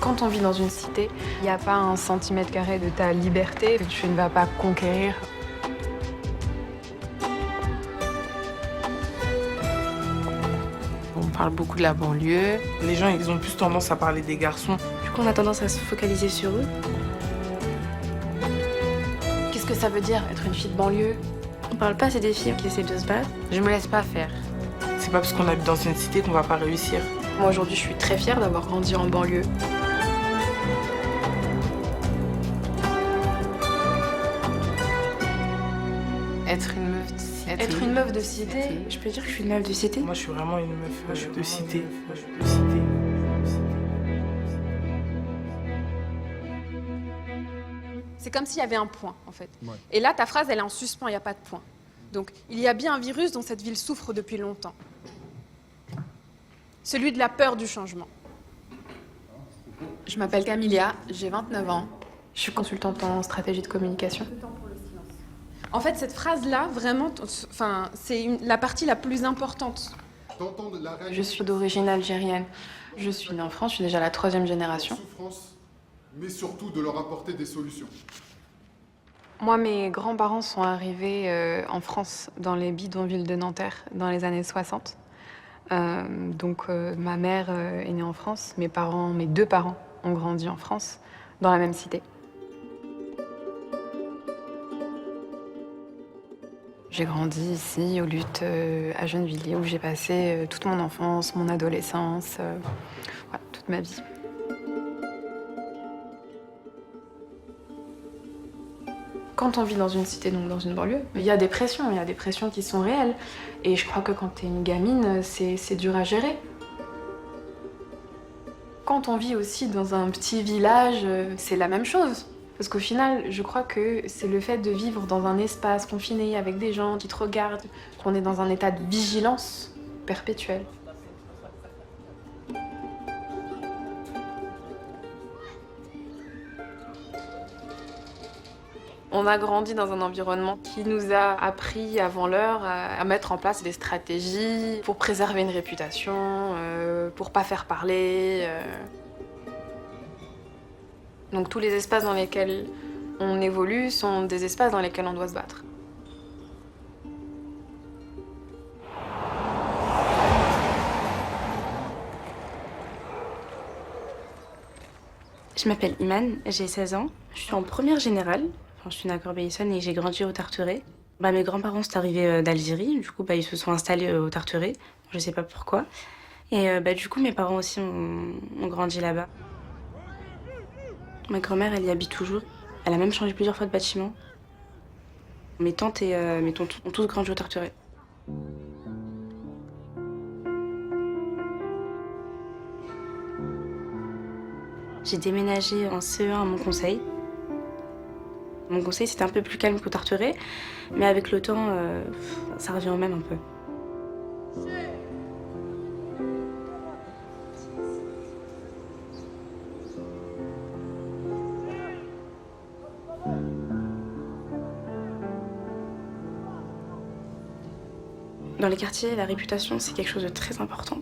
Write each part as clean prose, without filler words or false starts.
Quand on vit dans une cité, il n'y a pas un centimètre carré de ta liberté que tu ne vas pas conquérir. On parle beaucoup de la banlieue. Les gens, ils ont plus tendance à parler des garçons. Du coup, on a tendance à se focaliser sur eux. Qu'est-ce que ça veut dire, être une fille de banlieue? On parle pas assez des filles qui essaient de se battre. Je me laisse pas faire. C'est pas parce qu'on habite dans une cité qu'on va pas réussir. Moi, aujourd'hui, je suis très fière d'avoir grandi en banlieue. Être une meuf de cité. Être une meuf de cité, Je peux dire que je suis une meuf de cité. Moi, je suis vraiment une meuf de cité. C'est comme s'il y avait un point, en fait. Ouais. Et là, ta phrase, elle est en suspens, il n'y a pas de point. Donc, il y a bien un virus dont cette ville souffre depuis longtemps. Celui de la peur du changement. Je m'appelle Camilia, j'ai 29 ans. Je suis consultante en stratégie de communication. En fait, cette phrase-là, vraiment, c'est la partie la plus importante. Je suis d'origine algérienne. Je suis née en France, je suis déjà la 3e génération. Mais surtout de leur apporter des solutions. Moi, mes grands-parents sont arrivés en France, dans les bidonvilles de Nanterre, dans les années 60. Ma mère est née en France, mes 2 parents ont grandi en France, dans la même cité. J'ai grandi ici, aux Luttes, à Gennevilliers, où j'ai passé toute mon enfance, mon adolescence, toute ma vie. Quand on vit dans une cité, donc dans une banlieue, il y a des pressions qui sont réelles. Et je crois que quand t'es une gamine, c'est dur à gérer. Quand on vit aussi dans un petit village, c'est la même chose. Parce qu'au final, je crois que c'est le fait de vivre dans un espace confiné avec des gens qui te regardent, qu'on est dans un état de vigilance perpétuelle. On a grandi dans un environnement qui nous a appris avant l'heure à mettre en place des stratégies pour préserver une réputation, pour pas faire parler. Donc tous les espaces dans lesquels on évolue sont des espaces dans lesquels on doit se battre. Je m'appelle Iman, j'ai 16 ans. Je suis en première générale. Je suis née à Corbeil-Essonnes et j'ai grandi au Tarteret. Mes grands-parents sont arrivés d'Algérie, du coup ils se sont installés au Tarteret, je sais pas pourquoi. Et du coup mes parents aussi ont grandi là-bas. Ma grand-mère elle y habite toujours, elle a même changé plusieurs fois de bâtiment. Mes tantes et mes tontons ont tous grandi au Tarteret. J'ai déménagé en CE1 à Montconseil. Mon conseil, c'était un peu plus calme qu'au Tarteret, mais avec le temps, ça revient au même un peu. Dans les quartiers, la réputation, c'est quelque chose de très important.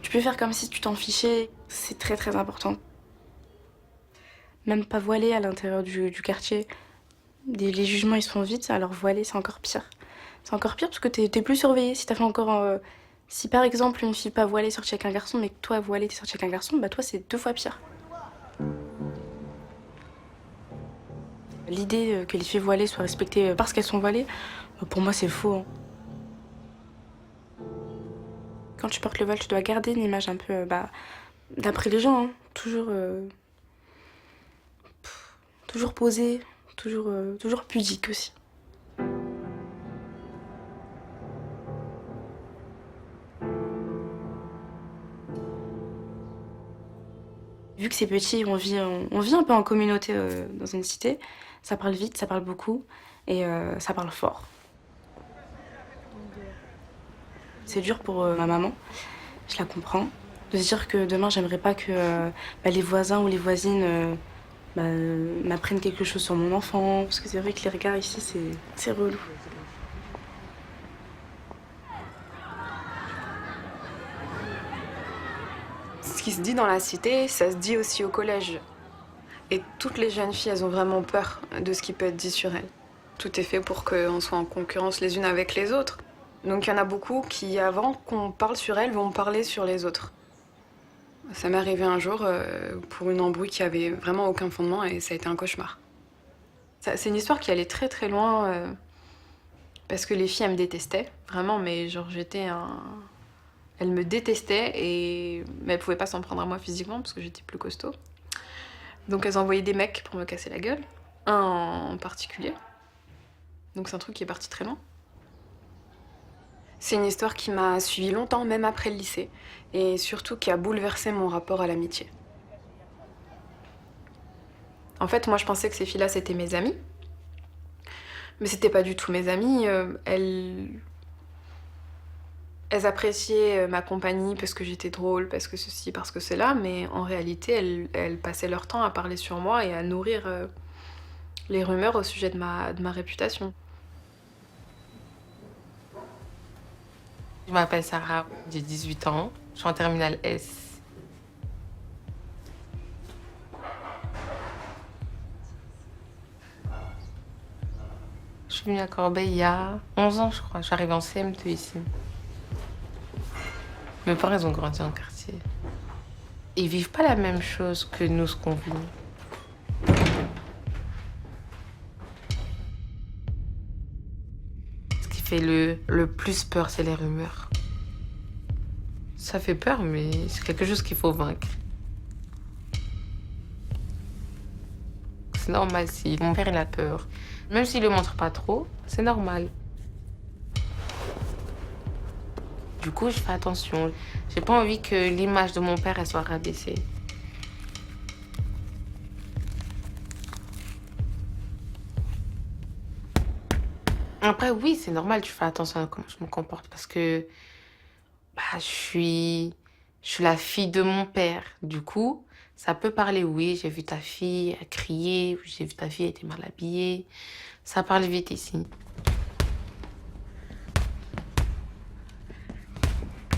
Tu peux faire comme si tu t'en fichais, c'est très très important. Même pas voilée à l'intérieur du quartier. Les jugements ils se font vite, alors voilée c'est encore pire. C'est encore pire parce que t'es plus surveillée. Si t'as fait encore. Si par exemple une fille pas voilée sortie avec un garçon, mais que toi voilée t'es sortie avec un garçon, bah toi c'est 2 fois pire. L'idée que les filles voilées soient respectées parce qu'elles sont voilées, pour moi c'est faux. Hein. Quand tu portes le voile, tu dois garder une image un peu. D'après les gens, hein, toujours posée, toujours pudique aussi. Vu que c'est petit, on vit un peu en communauté dans une cité. Ça parle vite, ça parle beaucoup et ça parle fort. C'est dur pour ma maman, je la comprends, de se dire que demain j'aimerais pas que les voisins ou les voisines m'apprennent quelque chose sur mon enfant, parce que c'est vrai que les regards ici c'est relou. Ce Ce qui se dit dans la cité, ça se dit aussi au collège. Et toutes les jeunes filles, elles ont vraiment peur de ce qui peut être dit sur elles. Tout est fait pour qu'on soit en concurrence les unes avec les autres. Donc il y en a beaucoup qui, avant qu'on parle sur elles, vont parler sur les autres. Ça m'est arrivé un jour pour une embrouille qui avait vraiment aucun fondement et ça a été un cauchemar. C'est une histoire qui allait très très loin parce que les filles, elles me détestaient. Vraiment, mais genre j'étais un... Elles me détestaient mais elles pouvaient pas s'en prendre à moi physiquement parce que j'étais plus costaud. Donc elles envoyaient des mecs pour me casser la gueule. Un en particulier. Donc c'est un truc qui est parti très loin. C'est une histoire qui m'a suivie longtemps, même après le lycée. Et surtout qui a bouleversé mon rapport à l'amitié. En fait, moi je pensais que ces filles-là c'était mes amies. Mais c'était pas du tout mes amies. Elles appréciaient ma compagnie parce que j'étais drôle, parce que ceci, parce que cela. Mais en réalité, elles passaient leur temps à parler sur moi et à nourrir les rumeurs au sujet de ma réputation. Je m'appelle Sarah, j'ai 18 ans, je suis en terminale S. Je suis venue à Corbeil il y a 11 ans, je crois. Je suis arrivée en CM2 ici. Mes parents, ils ont grandi en quartier. Ils vivent pas la même chose que nous, ce qu'on vit. Ce qui fait le plus peur, c'est les rumeurs. Ça fait peur, mais c'est quelque chose qu'il faut vaincre. C'est normal si mon père il a peur. Même s'il le montre pas trop, c'est normal. Du coup, je fais attention. J'ai pas envie que l'image de mon père elle soit rabaissée. Après, oui, c'est normal, tu fais attention à comment je me comporte parce que je suis la fille de mon père. Du coup, ça peut parler, oui, j'ai vu ta fille crier, j'ai vu ta fille, elle était mal habillée. Ça parle vite ici.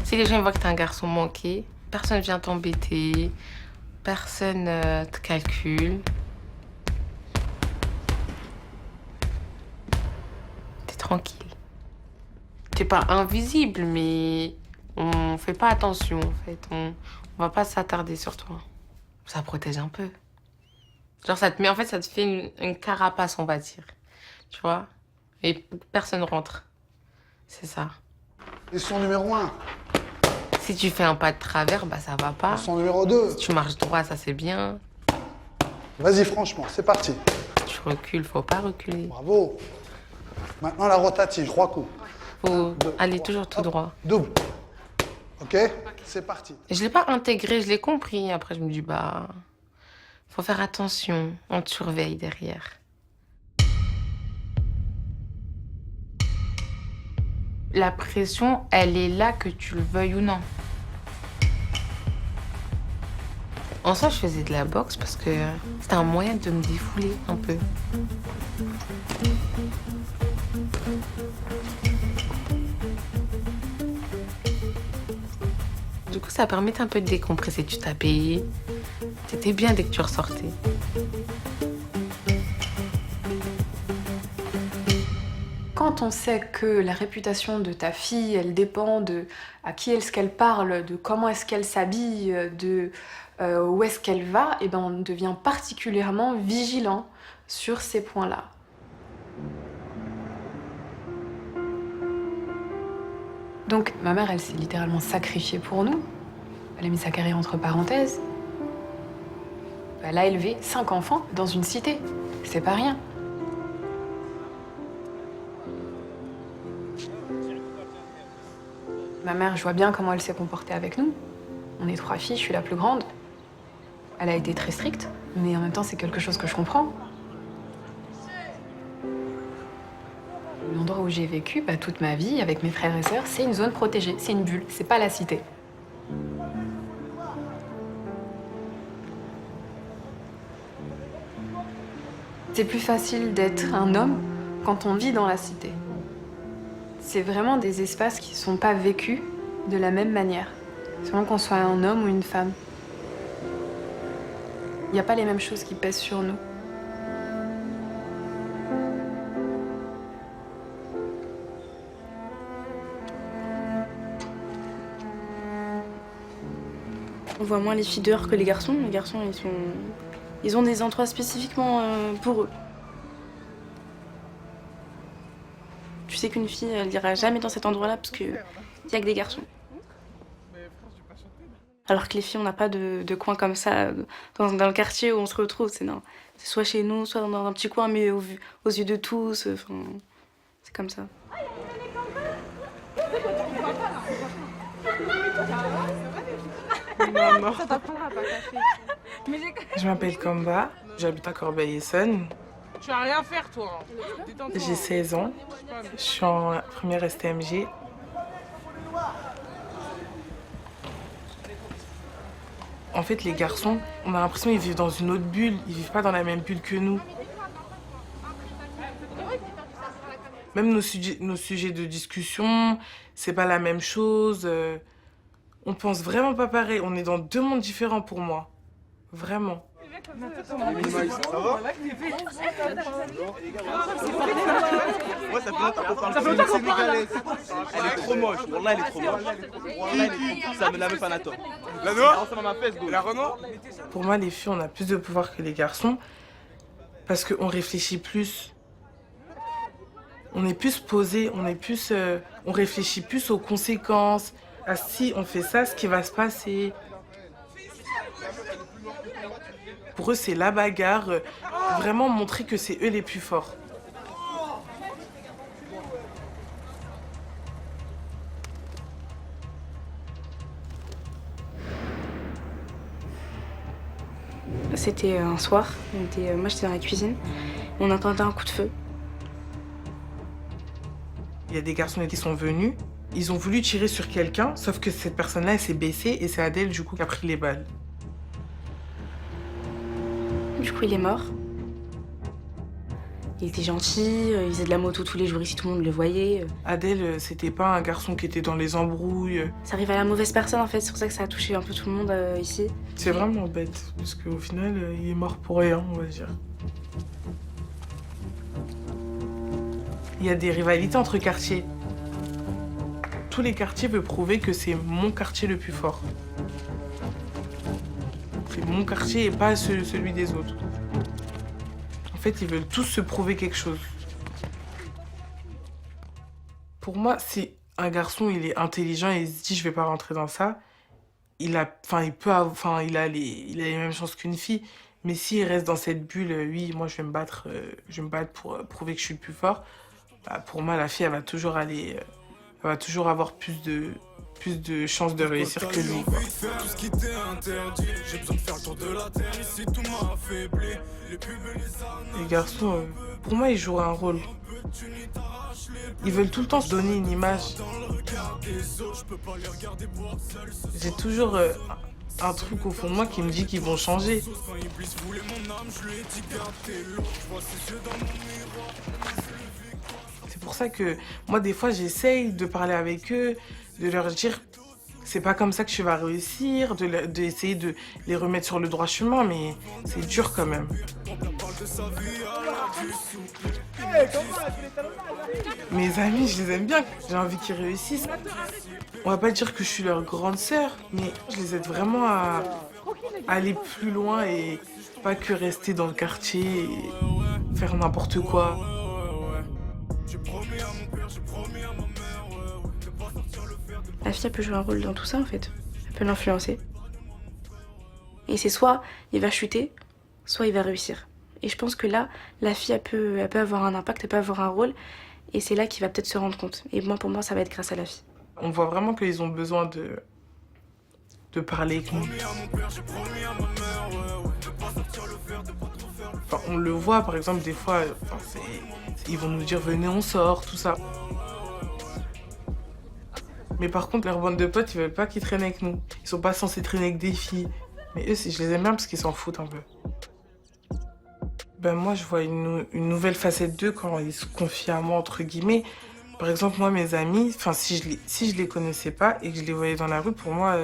Si les gens voient que t'es un garçon manqué, personne vient t'embêter, personne te calcule. T'es tranquille. T'es pas invisible, mais on fait pas attention, en fait. On va pas s'attarder sur toi. Ça protège un peu. Genre, ça te fait une carapace, on va dire. Tu vois? Et personne rentre. C'est ça. Leçon numéro 1. Si tu fais un pas de travers, ça va pas. Leçon numéro 2. Si tu marches droit, ça c'est bien. Vas-y, franchement, c'est parti. Si tu recules, faut pas reculer. Bravo. Maintenant, la rotative, 3 coups. Faut aller trois. toujours tout Hop, droit. Double. OK? C'est parti. Je l'ai pas intégré, je l'ai compris. Après, je me dis, faut faire attention. On te surveille derrière. La pression, elle est là que tu le veuilles ou non. En soi, je faisais de la boxe parce que c'était un moyen de me défouler un peu. Du coup, ça permettait un peu de décompresser. Tu t'habillais, t'étais bien dès que tu ressortais. Quand on sait que la réputation de ta fille, elle dépend de à qui est-ce qu'elle parle, de comment est-ce qu'elle s'habille, de où est-ce qu'elle va, et on devient particulièrement vigilant sur ces points-là. Donc ma mère, elle s'est littéralement sacrifiée pour nous. Elle a mis sa carrière entre parenthèses. Elle a élevé 5 enfants dans une cité. C'est pas rien. Ma mère, je vois bien comment elle s'est comportée avec nous. On est 3 filles, je suis la plus grande. Elle a été très stricte, mais en même temps, c'est quelque chose que je comprends. L'endroit où j'ai vécu, toute ma vie, avec mes frères et sœurs, c'est une zone protégée, c'est une bulle, c'est pas la cité. C'est plus facile d'être un homme quand on vit dans la cité. C'est vraiment des espaces qui ne sont pas vécus de la même manière, selon qu'on soit un homme ou une femme. Il n'y a pas les mêmes choses qui pèsent sur nous. On voit moins les filles dehors que les garçons. Les garçons, ils ont des endroits spécifiquement pour eux. Tu sais qu'une fille, elle ira jamais dans cet endroit-là parce qu'il y a que des garçons. Alors que les filles, on n'a pas de coin comme ça dans le quartier où on se retrouve. C'est soit chez nous, soit dans un petit coin, mais aux yeux de tous. C'est comme ça. Non. Je m'appelle Kamba, j'habite à Corbeil-Essonnes. Tu vas rien faire, toi. J'ai 16 ans, je suis en première STMG. En fait, les garçons, on a l'impression qu'ils vivent dans une autre bulle, ils vivent pas dans la même bulle que nous. Même nos sujets de discussion, c'est pas la même chose. On pense vraiment pas pareil, on est dans deux mondes différents pour moi. Vraiment. Ça va? Ouais, ça fait longtemps qu'on parle de sénégalaise. Elle est trop moche. Wallah, elle est trop moche. Wallah, ça me lave pas la top. La noire? Ça m'a fait, la Renault? Pour moi, les filles, on a plus de pouvoir que les garçons parce qu'on réfléchit plus. On est plus posé, on réfléchit plus aux conséquences, à si on fait ça, ce qui va se passer. Pour eux, c'est la bagarre, vraiment montrer que c'est eux les plus forts. C'était un soir, moi j'étais dans la cuisine, on entendait un coup de feu. Il y a des garçons qui sont venus, ils ont voulu tirer sur quelqu'un, sauf que cette personne-là, elle s'est baissée et c'est Adèle, du coup, qui a pris les balles. Du coup, il est mort. Il était gentil, il faisait de la moto tous les jours ici, tout le monde le voyait. Adèle, c'était pas un garçon qui était dans les embrouilles. Ça arrive à la mauvaise personne en fait, c'est pour ça que ça a touché un peu tout le monde ici. C'est vraiment bête, parce qu'au final, il est mort pour rien, on va dire. Il y a des rivalités entre quartiers. Tous les quartiers veulent prouver que c'est mon quartier le plus fort. C'est mon quartier et pas celui des autres. En fait, ils veulent tous se prouver quelque chose. Pour moi, si un garçon il est intelligent et il se dit je vais pas rentrer dans ça, il a les mêmes chances qu'une fille. Mais s'il reste dans cette bulle, oui, moi je vais me battre pour prouver que je suis le plus fort. Bah, pour moi, la fille, elle va toujours avoir plus de chances de réussir que lui. Les garçons, pour moi, ils jouent un rôle. Ils veulent tout le temps se donner une image. J'ai toujours un truc au fond de moi qui me dit qu'ils vont changer. C'est pour ça que moi, des fois, j'essaye de parler avec eux, de leur dire c'est pas comme ça que tu vas réussir, d'essayer de les remettre sur le droit chemin, mais c'est dur quand même. Mes amis, je les aime bien, j'ai envie qu'ils réussissent. On va pas dire que je suis leur grande sœur, mais je les aide vraiment à aller plus loin et pas que rester dans le quartier et faire n'importe quoi. La fille, elle peut jouer un rôle dans tout ça, en fait. Elle peut l'influencer. Et c'est soit il va chuter, soit il va réussir. Et je pense que là, la fille, elle peut avoir un impact, elle peut avoir un rôle. Et c'est là qu'il va peut-être se rendre compte. Et pour moi, ça va être grâce à la fille. On voit vraiment qu'ils ont besoin de parler avec nous. Enfin, on le voit, par exemple, des fois, ils vont nous dire « venez, on sort », tout ça. Mais par contre, leur bande de potes, ils veulent pas qu'ils traînent avec nous. Ils sont pas censés traîner avec des filles. Mais eux, je les aime bien parce qu'ils s'en foutent un peu. Ben moi, je vois une nouvelle facette d'eux quand ils se confient à moi, entre guillemets. Par exemple, moi, mes amis, si je les connaissais pas et que je les voyais dans la rue, pour moi,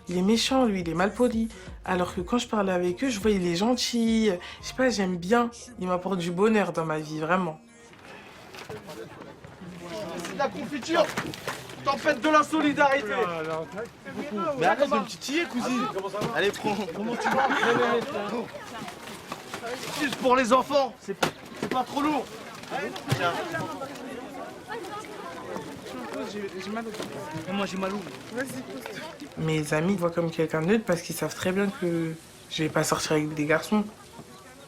il est méchant, lui, il est malpoli. Alors que quand je parle avec eux, je vois il est gentil. Je sais pas, j'aime bien. Il m'apporte du bonheur dans ma vie, vraiment. C'est de la confiture. Tempête de la solidarité. Mais arrête de me titiller, cousine. Allez, prends. Comment tu vas? Juste pour les enfants, c'est pas trop lourd. Tiens. J'ai mal au dos. Et moi j'ai mal où? Mes amis me voient comme quelqu'un d'autre parce qu'ils savent très bien que je vais pas sortir avec des garçons.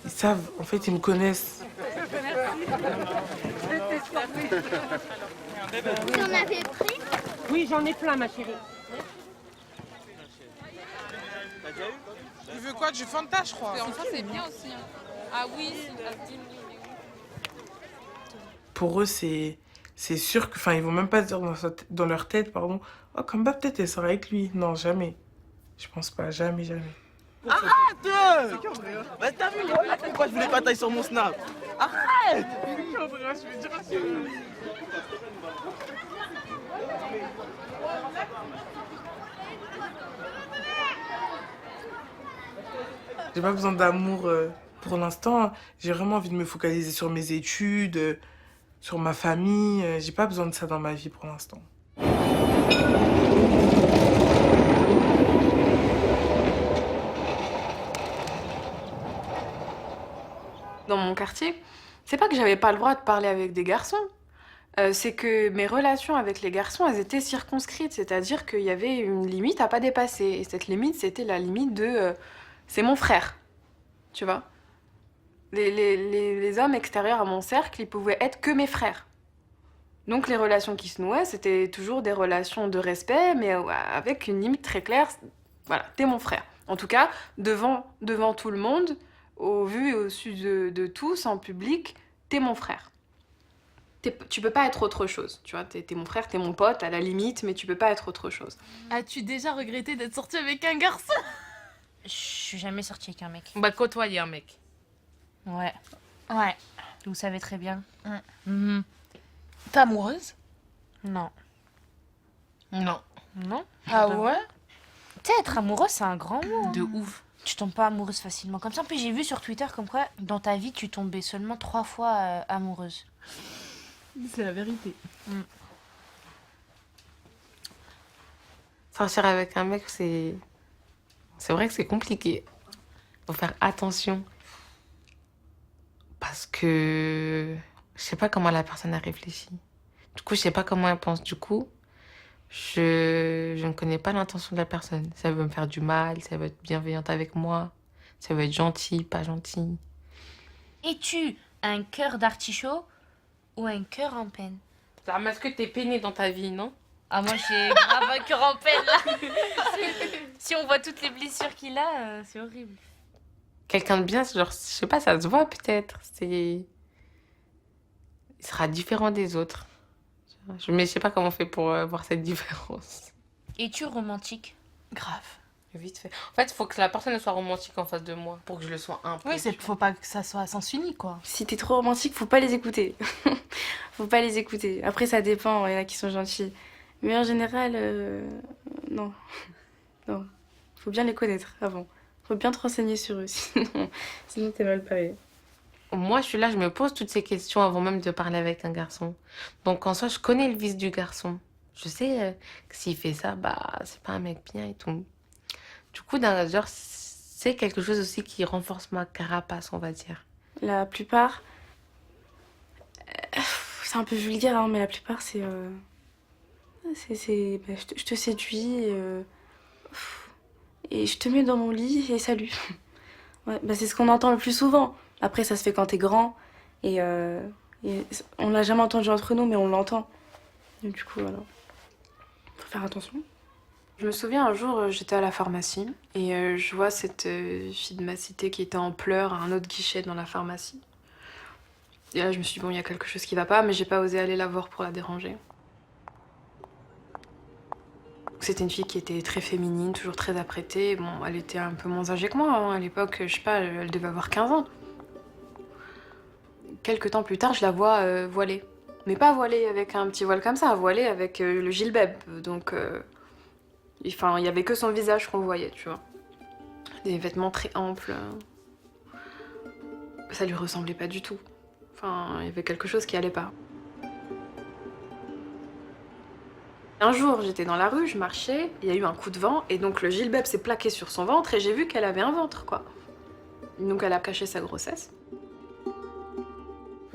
Ils savent, en fait, ils me connaissent. Tu en avais pris? Oui, j'en ai plein, ma chérie. Tu veux quoi? Du Fanta, je crois. Ça, c'est bien aussi. Ah oui, c'est Pour eux, c'est sûr que, enfin, ils vont même pas se dire dans leur tête, pardon, oh, Kamba, peut-être elle sort avec lui. Non, jamais. Je pense pas, jamais, jamais. Arrête! Bah t'as vu, voilà pourquoi je voulais pas tailler sur mon snap. Arrête! J'ai pas besoin d'amour pour l'instant. J'ai vraiment envie de me focaliser sur mes études, sur ma famille. J'ai pas besoin de ça dans ma vie pour l'instant. Dans mon quartier, c'est pas que j'avais pas le droit de parler avec des garçons. C'est que mes relations avec les garçons, elles étaient circonscrites. C'est-à-dire qu'il y avait une limite à pas dépasser. Et cette limite, c'était la limite de... c'est mon frère. Tu vois? Les hommes extérieurs à mon cercle, ils pouvaient être que mes frères. Donc les relations qui se nouaient, c'était toujours des relations de respect, mais avec une limite très claire. Voilà, t'es mon frère. En tout cas, devant tout le monde, au vu et au su de tous, en public, t'es mon frère. Tu peux pas être autre chose, tu vois. T'es mon frère, t'es mon pote, à la limite, mais tu peux pas être autre chose. As-tu déjà regretté d'être sortie avec un garçon? Je suis jamais sortie avec un mec. Bah, côtoyer un mec. Ouais. Ouais. Vous savez très bien. T'es amoureuse? Non. Non. Non? Ah ouais? Tu sais, être amoureuse, c'est un grand mot. De ouf. Tu tombes pas amoureuse facilement. Comme ça, en plus, j'ai vu sur Twitter comme quoi, dans ta vie, tu tombais seulement 3 fois amoureuse. C'est la vérité. Sortir avec un mec, c'est vrai que c'est compliqué. Faut faire attention. Parce que je sais pas comment la personne a réfléchi. Du coup, je sais pas comment elle pense. Du coup, je ne connais pas l'intention de la personne. Ça veut me faire du mal, ça veut être bienveillante avec moi, ça veut être gentil, pas gentil. Es-tu un cœur d'artichaut ou un cœur en peine? Est-ce que t'es peiné dans ta vie, non? Ah, moi, j'ai grave un cœur en peine, là. Si on voit toutes les blessures qu'il a, c'est horrible. Quelqu'un de bien, genre, je sais pas, ça se voit peut-être. Il sera différent des autres. Mais je sais pas comment on fait pour voir cette différence. Es-tu romantique? Grave. Vite fait. En fait, il faut que la personne soit romantique en face de moi pour que je le sois un peu. Oui, faut pas que ça soit à sens unique, quoi. Si t'es trop romantique, faut pas les écouter. Faut pas les écouter. Après, ça dépend, il y en a qui sont gentils. Mais en général, non. Non. Faut bien les connaître avant. Faut bien te renseigner sur eux, sinon t'es mal paré. Moi, je suis là, je me pose toutes ces questions avant même de parler avec un garçon. Donc, en soi, je connais le vice du garçon. Je sais que s'il fait ça, bah, c'est pas un mec bien et tout. Du coup, genre, c'est quelque chose aussi qui renforce ma carapace, on va dire. La plupart, c'est un peu vulgaire, hein, mais la plupart, c'est je te séduis et je te mets dans mon lit et salut. Ouais, bah c'est ce qu'on entend le plus souvent. Après, ça se fait quand t'es grand et on l'a jamais entendu entre nous, mais on l'entend. Et du coup, voilà. Faut faire attention. Je me souviens un jour, j'étais à la pharmacie et je vois cette fille de ma cité qui était en pleurs à un autre guichet dans la pharmacie. Et là, je me suis dit, bon, il y a quelque chose qui va pas, mais j'ai pas osé aller la voir pour la déranger. C'était une fille qui était très féminine, toujours très apprêtée. Bon, elle était un peu moins âgée que moi, hein. À l'époque, je sais pas, elle devait avoir 15 ans. Quelques temps plus tard, je la vois voilée. Mais pas voilée avec un petit voile comme ça, voilée avec le gilbeb. Donc, Enfin, il y avait que son visage qu'on voyait, tu vois. Des vêtements très amples. Ça lui ressemblait pas du tout. Enfin, il y avait quelque chose qui allait pas. Un jour, j'étais dans la rue, je marchais, il y a eu un coup de vent, et donc le gilbeb s'est plaqué sur son ventre, et j'ai vu qu'elle avait un ventre, quoi. Donc elle a caché sa grossesse.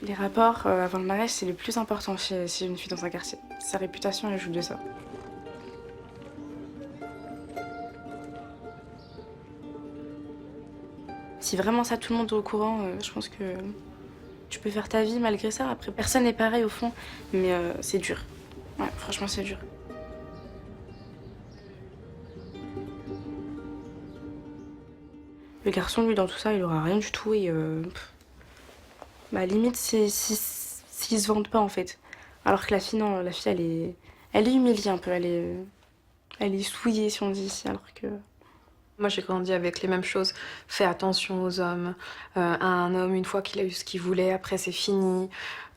Les rapports avant le mariage, c'est le plus important chez une fille dans un quartier. Sa réputation, elle joue de ça. Si vraiment ça, tout le monde est au courant, je pense que tu peux faire ta vie malgré ça. Après, personne n'est pareil au fond, mais c'est dur. Ouais, franchement, c'est dur. Le garçon, lui, dans tout ça, il aura rien du tout et bah, limite, s'ils se vendent pas, en fait. Alors que la fille, non, la fille, elle est humiliée un peu, elle est souillée, si on dit ici, alors que... Moi, j'ai grandi avec les mêmes choses. Fais attention aux hommes. Un homme, une fois qu'il a eu ce qu'il voulait, après, c'est fini.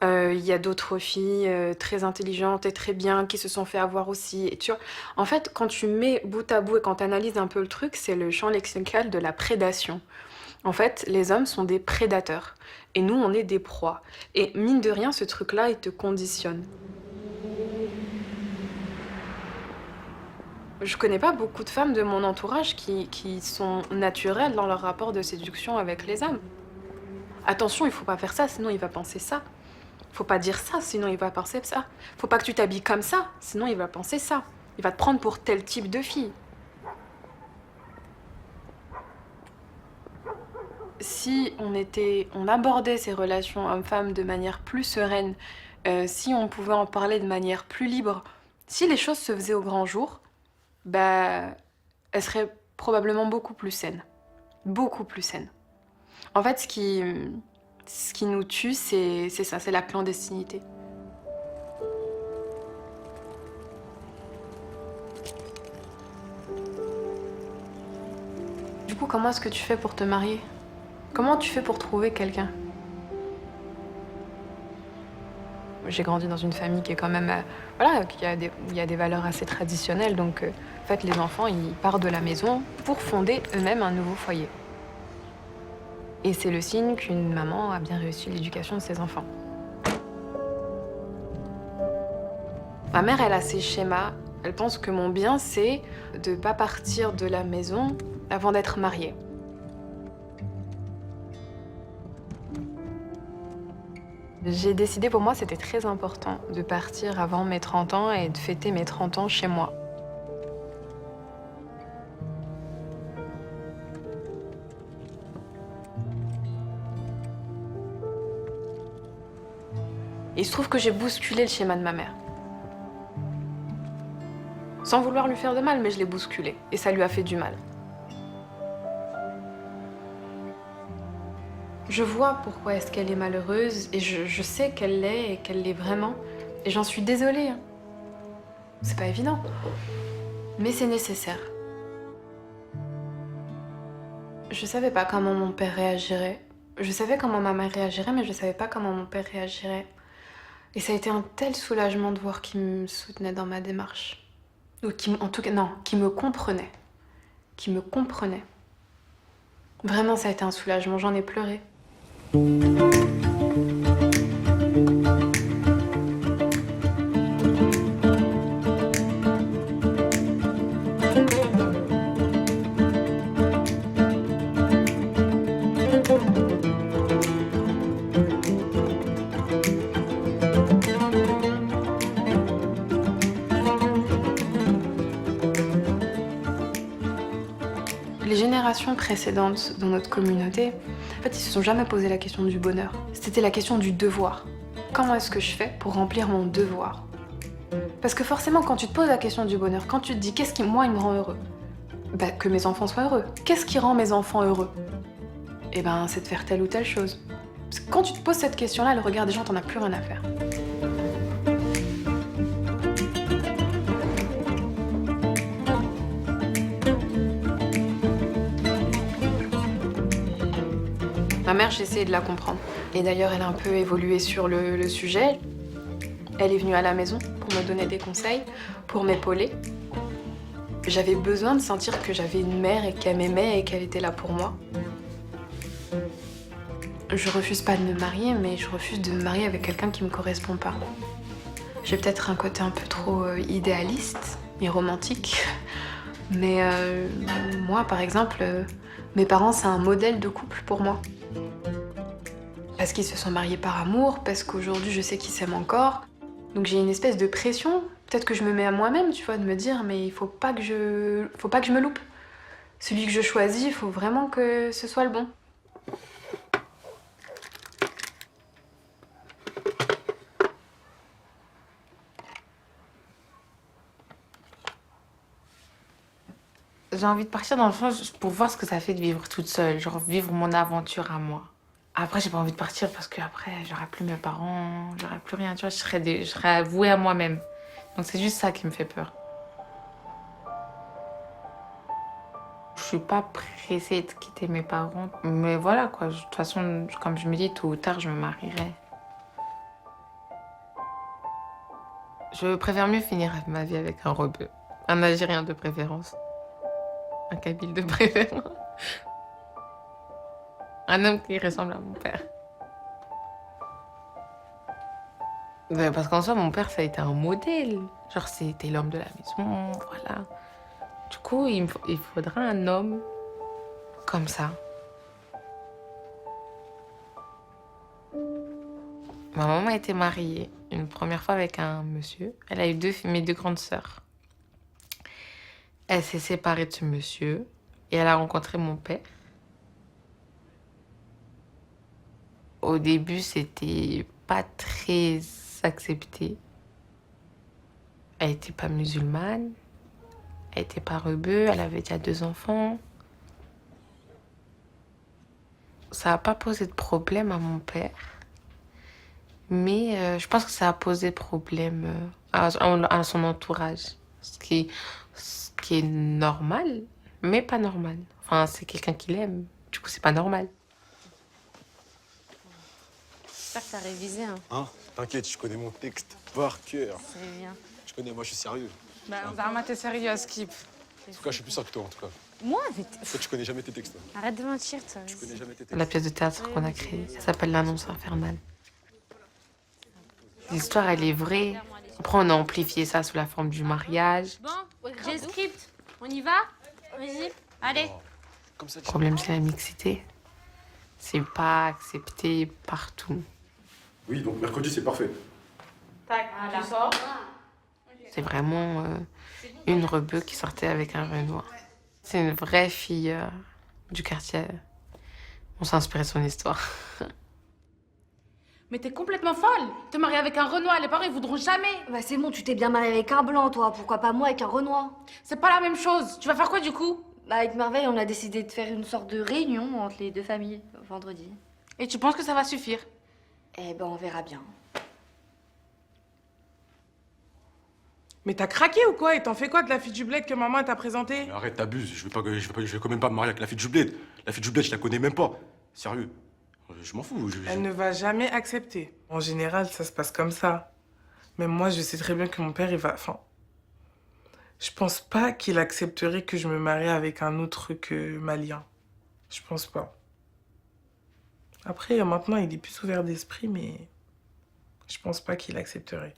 Il y a d'autres filles très intelligentes et très bien qui se sont fait avoir aussi. Et tu vois, en fait, quand tu mets bout à bout et quand tu analyses un peu le truc, c'est le champ lexical de la prédation. En fait, les hommes sont des prédateurs. Et nous, on est des proies. Et mine de rien, ce truc-là, il te conditionne. Je connais pas beaucoup de femmes de mon entourage qui sont naturelles dans leur rapport de séduction avec les hommes. Attention, il faut pas faire ça, sinon il va penser ça. Faut pas dire ça, sinon il va penser ça. Faut pas que tu t'habilles comme ça, sinon il va penser ça. Il va te prendre pour tel type de fille. Si on abordait ces relations hommes-femmes de manière plus sereine, si on pouvait en parler de manière plus libre, si les choses se faisaient au grand jour, bah, elle serait probablement beaucoup plus saine. Beaucoup plus saine. En fait, ce qui nous tue, c'est ça, c'est la clandestinité. Du coup, comment est-ce que tu fais pour te marier? Comment tu fais pour trouver quelqu'un? J'ai grandi dans une famille qui est quand même... voilà, il y a des valeurs assez traditionnelles. Donc, en fait, les enfants, ils partent de la maison pour fonder eux-mêmes un nouveau foyer. Et c'est le signe qu'une maman a bien réussi l'éducation de ses enfants. Ma mère, elle a ses schémas. Elle pense que mon bien, c'est de ne pas partir de la maison avant d'être mariée. J'ai décidé, pour moi, c'était très important de partir avant mes 30 ans et de fêter mes 30 ans chez moi. Et il se trouve que j'ai bousculé le schéma de ma mère. Sans vouloir lui faire de mal, mais je l'ai bousculé. Et ça lui a fait du mal. Je vois pourquoi est-ce qu'elle est malheureuse et je sais qu'elle l'est et qu'elle l'est vraiment. Et j'en suis désolée. Hein. C'est pas évident. Mais c'est nécessaire. Je savais pas comment mon père réagirait. Je savais comment ma mère réagirait, mais je savais pas comment mon père réagirait. Et ça a été un tel soulagement de voir qu'il me soutenait dans ma démarche. Ou en tout cas, non, qu'il me comprenait. Qu'il me comprenait. Vraiment, ça a été un soulagement, j'en ai pleuré. Les générations précédentes dans notre communauté, en fait, ils se sont jamais posé la question du bonheur. C'était la question du devoir. Comment est-ce que je fais pour remplir mon devoir? Parce que forcément, quand tu te poses la question du bonheur, quand tu te dis qu'est-ce qui, moi, il me rend heureux? Bah, que mes enfants soient heureux. Qu'est-ce qui rend mes enfants heureux? Eh ben, c'est de faire telle ou telle chose. Parce que quand tu te poses cette question-là, le regard des gens, t'en as plus rien à faire. Ma mère, j'ai essayé de la comprendre. Et d'ailleurs, elle a un peu évolué sur le sujet. Elle est venue à la maison pour me donner des conseils, pour m'épauler. J'avais besoin de sentir que j'avais une mère et qu'elle m'aimait et qu'elle était là pour moi. Je refuse pas de me marier, mais je refuse de me marier avec quelqu'un qui me correspond pas. J'ai peut-être un côté un peu trop idéaliste et romantique, mais moi, par exemple, mes parents, c'est un modèle de couple pour moi. Parce qu'ils se sont mariés par amour, parce qu'aujourd'hui, je sais qu'ils s'aiment encore. Donc j'ai une espèce de pression, peut-être que je me mets à moi-même, tu vois, de me dire, mais il faut pas que je me loupe. Celui que je choisis, il faut vraiment que ce soit le bon. J'ai envie de partir dans le fond pour voir ce que ça fait de vivre toute seule, genre vivre mon aventure à moi. Après, j'ai pas envie de partir parce qu'après, j'aurai plus mes parents, j'aurai plus rien, tu vois, je serai vouée à moi-même. Donc c'est juste ça qui me fait peur. Je suis pas pressée de quitter mes parents, mais voilà quoi, de toute façon, comme je me dis, tôt ou tard, je me marierai. Je préfère mieux finir ma vie avec un rebeu, un Algérien de préférence, un Kabyle de préférence. Un homme qui ressemble à mon père. Parce qu'en soi, mon père, ça a été un modèle. Genre, c'était l'homme de la maison, voilà. Du coup, il faudra un homme comme ça. Ma maman a été mariée une première fois avec un monsieur. Elle a eu mes deux grandes sœurs. Elle s'est séparée de ce monsieur et elle a rencontré mon père. Au début, c'était pas très accepté. Elle était pas musulmane, elle était pas rebeu, elle avait déjà 2 enfants. Ça a pas posé de problème à mon père, mais je pense que ça a posé problème à son entourage, ce qui est normal, mais pas normal. Enfin, c'est quelqu'un qui l'aime, du coup, c'est pas normal. J'espère que t'as révisé. Hein? T'inquiète, je connais mon texte par cœur. C'est bien. Je connais, moi je suis sérieux. Zama, t'es sérieux à Skip? En tout cas, je suis plus sérieux que toi, en tout cas. Moi, Toi, tu connais jamais tes textes. Toi. arrête de mentir, toi. Tu connais jamais tes textes. La pièce de théâtre qu'on a créée, ça s'appelle L'Annonce infernale. L'histoire, elle est vraie. Après, on a amplifié ça sous la forme du mariage. Bon, j'ai le script. On y va? Vas-y. Allez. Comme ça, Le problème, c'est la mixité. C'est pas accepté partout. Oui, donc mercredi, c'est parfait. Tac, tu sors. C'est vraiment une rebeu qui sortait avec un Renoir. C'est une vraie fille du quartier. On s'est inspiré de son histoire. Mais t'es complètement folle. Te marier avec un Renoir, les parents ils voudront jamais. Bah c'est bon, tu t'es bien marié avec un blanc, toi. Pourquoi pas moi avec un Renoir? C'est pas la même chose. Tu vas faire quoi du coup? Bah avec Merveille, on a décidé de faire une sorte de réunion entre les deux familles, vendredi. Et tu penses que ça va suffire? Eh ben on verra bien. Mais t'as craqué ou quoi? Et t'en fais quoi de la fille du bled que maman t'a présentée? Mais arrête, t'abuses. Je vais quand même pas me marier avec la fille du bled. La fille du bled, je la connais même pas. Sérieux. Je m'en fous. Elle ne va jamais accepter. En général, ça se passe comme ça. Même moi, je sais très bien que mon père, il va... Enfin... Je pense pas qu'il accepterait que je me marie avec un autre que malien. Je pense pas. Après, maintenant, il est plus ouvert d'esprit, mais... Je pense pas qu'il accepterait.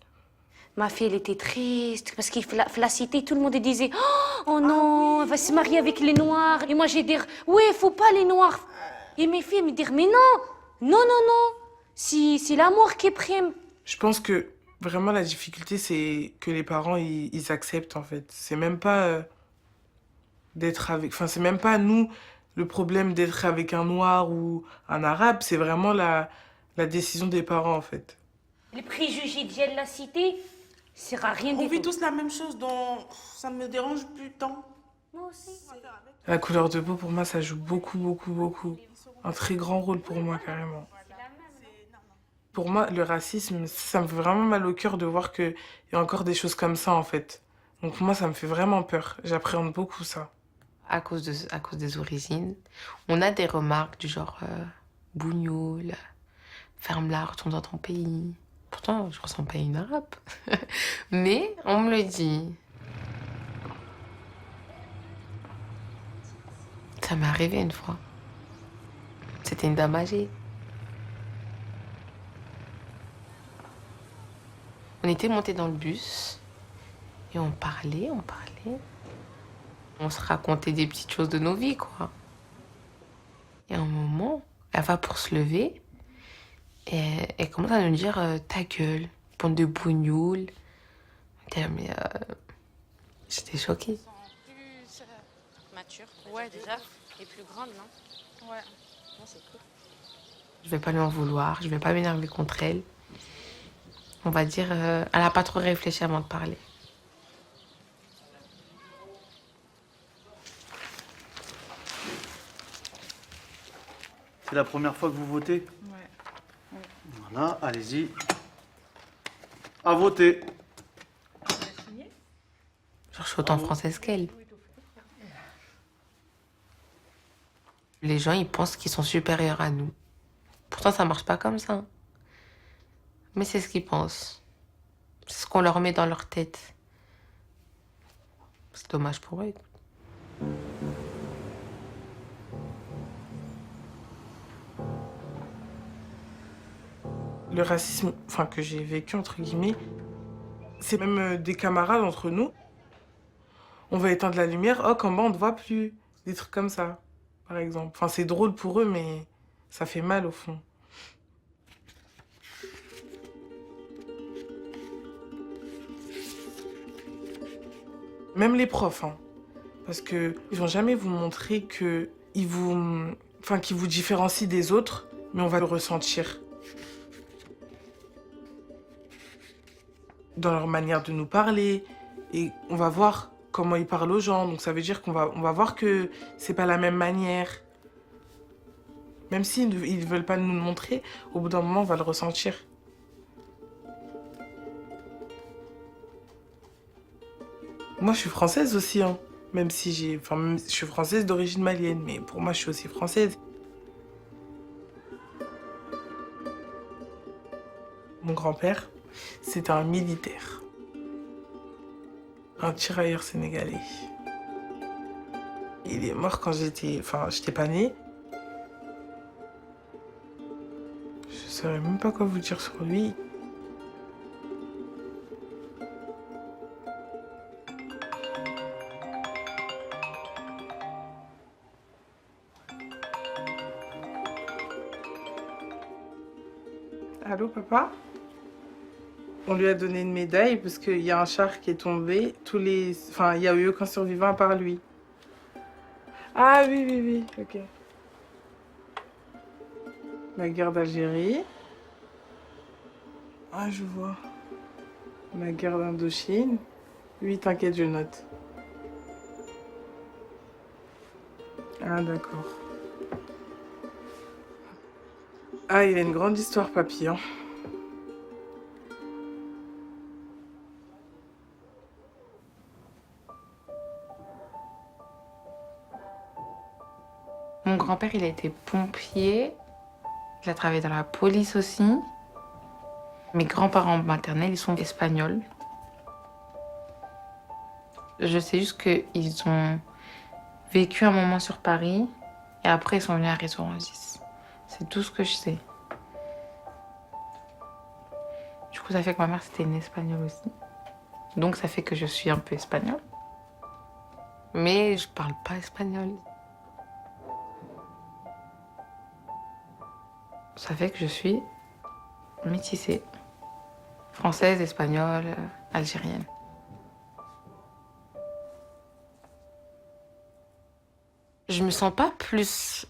Ma fille, elle était triste parce qu'il la cité, tout le monde disait oh non, elle va se marier avec les Noirs. Et moi, j'ai dit oui, faut pas les Noirs. Et mes filles me disent mais non, c'est l'amour qui prime. Je pense que vraiment la difficulté, c'est que les parents, ils acceptent en fait. C'est même pas d'être avec... Enfin, c'est même pas nous le problème d'être avec un Noir ou un Arabe. C'est vraiment la décision des parents en fait. Les préjugés de la cité, ça sert à rien On d'être... vit tous la même chose, donc ça me dérange plus tant. Moi aussi. La couleur de peau, pour moi, ça joue beaucoup. Un très grand rôle pour moi, carrément. Pour moi, le racisme, ça me fait vraiment mal au cœur de voir qu'il y a encore des choses comme ça, en fait. Donc moi, ça me fait vraiment peur. J'appréhende beaucoup ça. À cause des origines, on a des remarques du genre bougnoule, ferme-la, retourne dans ton pays. Pourtant, je ressemble pas à une arabe. Mais on me le dit. Ça m'est arrivé une fois. C'était une dame âgée. On était montés dans le bus et on parlait. On se racontait des petites choses de nos vies, quoi. Et à un moment, elle va pour se lever et elle commence à nous dire ta gueule, bande de bougnoules. Mais j'étais choquée. Plus mature, ouais, déjà. Et plus grande, non? Ouais. Non, c'est cool. Je vais pas lui en vouloir, je vais pas m'énerver contre elle. On va dire, elle a pas trop réfléchi avant de parler. C'est la première fois que vous votez? Ouais. Voilà, allez-y. À voter. Genre, je suis autant française qu'elle. Les gens, ils pensent qu'ils sont supérieurs à nous. Pourtant, ça marche pas comme ça. Mais c'est ce qu'ils pensent. C'est ce qu'on leur met dans leur tête. C'est dommage pour eux. Le racisme, enfin que j'ai vécu entre guillemets, c'est même des camarades entre nous. On va éteindre la lumière, oh qu'en bas on ne voit plus, des trucs comme ça, par exemple. Enfin c'est drôle pour eux, mais ça fait mal au fond. Même les profs, hein, parce que ils vont jamais vous montrer que qu'ils vous différencient des autres, mais on va le ressentir. Dans leur manière de nous parler, et on va voir comment ils parlent aux gens, donc ça veut dire on va voir que c'est pas la même manière. Même s'ils ne veulent pas nous le montrer, au bout d'un moment on va le ressentir. Moi je suis française aussi, hein. Même si je suis française d'origine malienne, mais pour moi je suis aussi française. Mon grand-père, c'était un militaire. Un tirailleur sénégalais. Il est mort quand j'étais pas née. Je saurais même pas quoi vous dire sur lui. Allô, papa? On lui a donné une médaille parce qu'il y a un char qui est tombé. Il n'y a eu aucun survivant à part lui. Ah oui, ok. La guerre d'Algérie. Ah, je vois. La guerre d'Indochine. Oui, t'inquiète, je note. Ah, d'accord. Ah, il a une grande histoire, papy, hein. Mon grand-père, il a été pompier. Il a travaillé dans la police aussi. Mes grands-parents maternels, ils sont espagnols. Je sais juste qu'ils ont vécu un moment sur Paris et après, ils sont venus à Ris-sur-Rungis. C'est tout ce que je sais. Du coup, ça fait que ma mère, c'était une espagnole aussi. Donc, ça fait que je suis un peu espagnole. Mais je parle pas espagnol. Ça fait que je suis métissée. Française, espagnole, algérienne. Je me sens pas plus...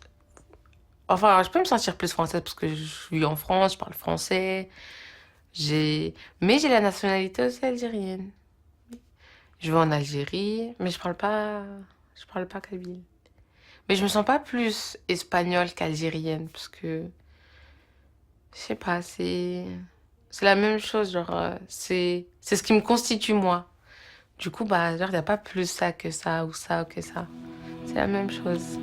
Enfin, je peux me sentir plus française parce que je suis en France, je parle français. Mais j'ai la nationalité aussi algérienne. Je vais en Algérie, mais je parle pas kabyle. Mais je me sens pas plus espagnole qu'algérienne parce que... Je sais pas, c'est la même chose, genre, c'est ce qui me constitue moi. Du coup, bah, genre, il n'y a pas plus ça que ça ou ça que ça. C'est la même chose.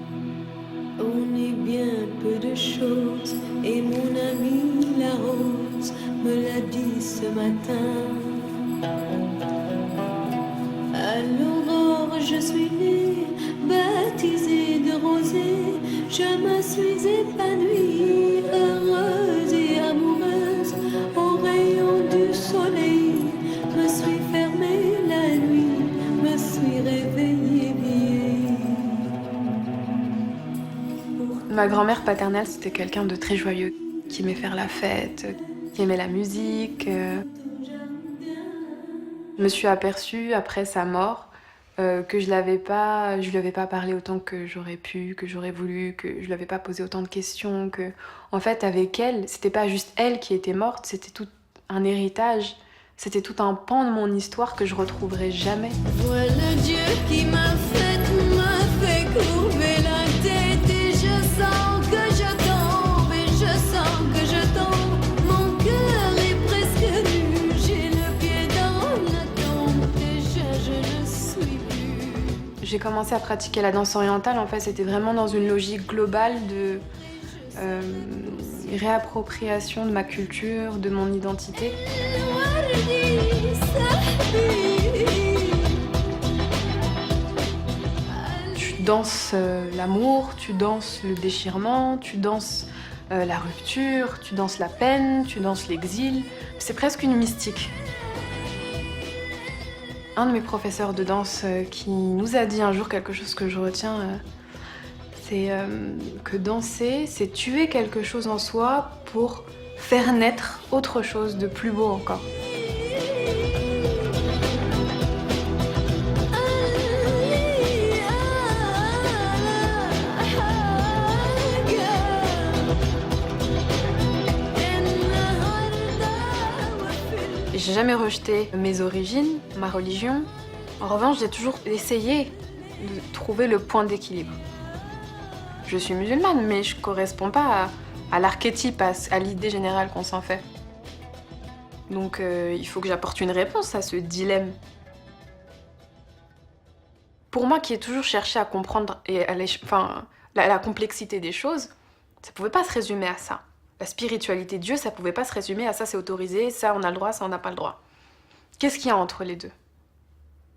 On est bien peu de choses et mon amie la rose me l'a dit ce matin. À l'aurore, je suis née, baptisée de rose. Je me suis épanouie, heureuse et amoureuse, au rayon du soleil. Me suis fermée la nuit, me suis réveillée vieille. Ma grand-mère paternelle, c'était quelqu'un de très joyeux, qui aimait faire la fête, qui aimait la musique. Je me suis aperçue après sa mort que je lui avais pas parlé autant que j'aurais pu, que j'aurais voulu, que je lui avais pas posé autant de questions, que en fait avec elle, c'était pas juste elle qui était morte, c'était tout un héritage, c'était tout un pan de mon histoire que je retrouverai jamais. Voilà Dieu qui m'a fait courber la tête et je sens que je tombe et je sens que je tombe. Mon cœur est presque nu, j'ai le pied dans la tombe. Déjà je ne suis plus. J'ai commencé à pratiquer la danse orientale, en fait c'était vraiment dans une logique globale de réappropriation de ma culture, de mon identité. Tu danses l'amour, tu danses le déchirement, tu danses la rupture, tu danses la peine, tu danses l'exil. C'est presque une mystique. Un de mes professeurs de danse qui nous a dit un jour quelque chose que je retiens, c'est que danser, c'est tuer quelque chose en soi pour faire naître autre chose de plus beau encore. J'ai jamais rejeté mes origines, ma religion. En revanche, j'ai toujours essayé de trouver le point d'équilibre. Je suis musulmane, mais je corresponds pas à l'archétype, à l'idée générale qu'on s'en fait. Donc il faut que j'apporte une réponse à ce dilemme. Pour moi, qui ai toujours cherché à comprendre et la complexité des choses, ça pouvait pas se résumer à ça. La spiritualité, Dieu, ça pouvait pas se résumer à ça, c'est autorisé, ça on a le droit, ça on n'a pas le droit. Qu'est-ce qu'il y a entre les deux?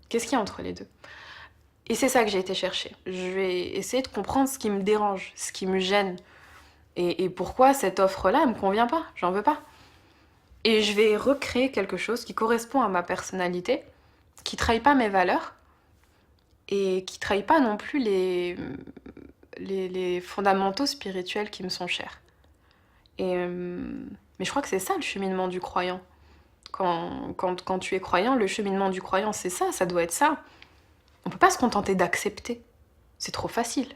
Qu'est-ce qu'il y a entre les deux? Et c'est ça que j'ai été chercher. Je vais essayer de comprendre ce qui me dérange, ce qui me gêne. Et pourquoi cette offre-là, elle me convient pas, j'en veux pas. Et je vais recréer quelque chose qui correspond à ma personnalité, qui trahit pas mes valeurs, et qui trahit pas non plus les fondamentaux spirituels qui me sont chers. Mais je crois que c'est ça le cheminement du croyant. Quand tu es croyant, le cheminement du croyant, c'est ça, ça doit être ça. On peut pas se contenter d'accepter. C'est trop facile.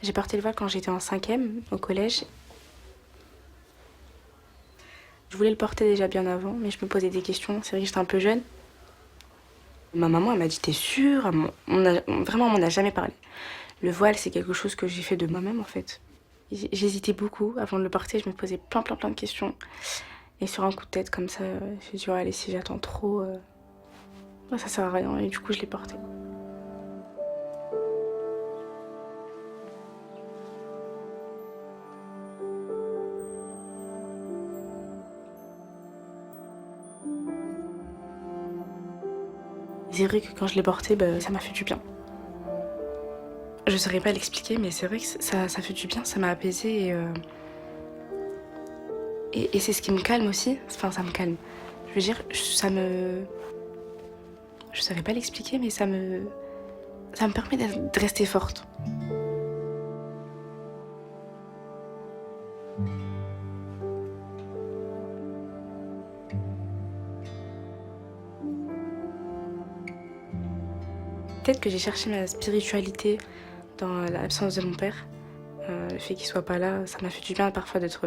J'ai porté le voile quand j'étais en 5e au collège. Je voulais le porter déjà bien avant, mais je me posais des questions. C'est vrai que j'étais un peu jeune. Ma maman, elle m'a dit, t'es sûre? Vraiment, on m'en a jamais parlé. Le voile, c'est quelque chose que j'ai fait de moi-même, en fait. J'hésitais beaucoup. Avant de le porter, je me posais plein de questions. Et sur un coup de tête, comme ça, j'ai dit, ouais, allez, si j'attends trop, ça sert à rien. Et du coup, je l'ai porté. C'est vrai que quand je l'ai porté, ça m'a fait du bien. Je saurais pas l'expliquer, mais c'est vrai que ça fait du bien, ça m'a apaisée et c'est ce qui me calme aussi. Enfin, ça me calme. Je veux dire, ça me... Je saurais pas l'expliquer, mais ça me permet de rester forte. Peut-être que j'ai cherché ma spiritualité dans l'absence de mon père. Le fait qu'il soit pas là, ça m'a fait du bien parfois d'être...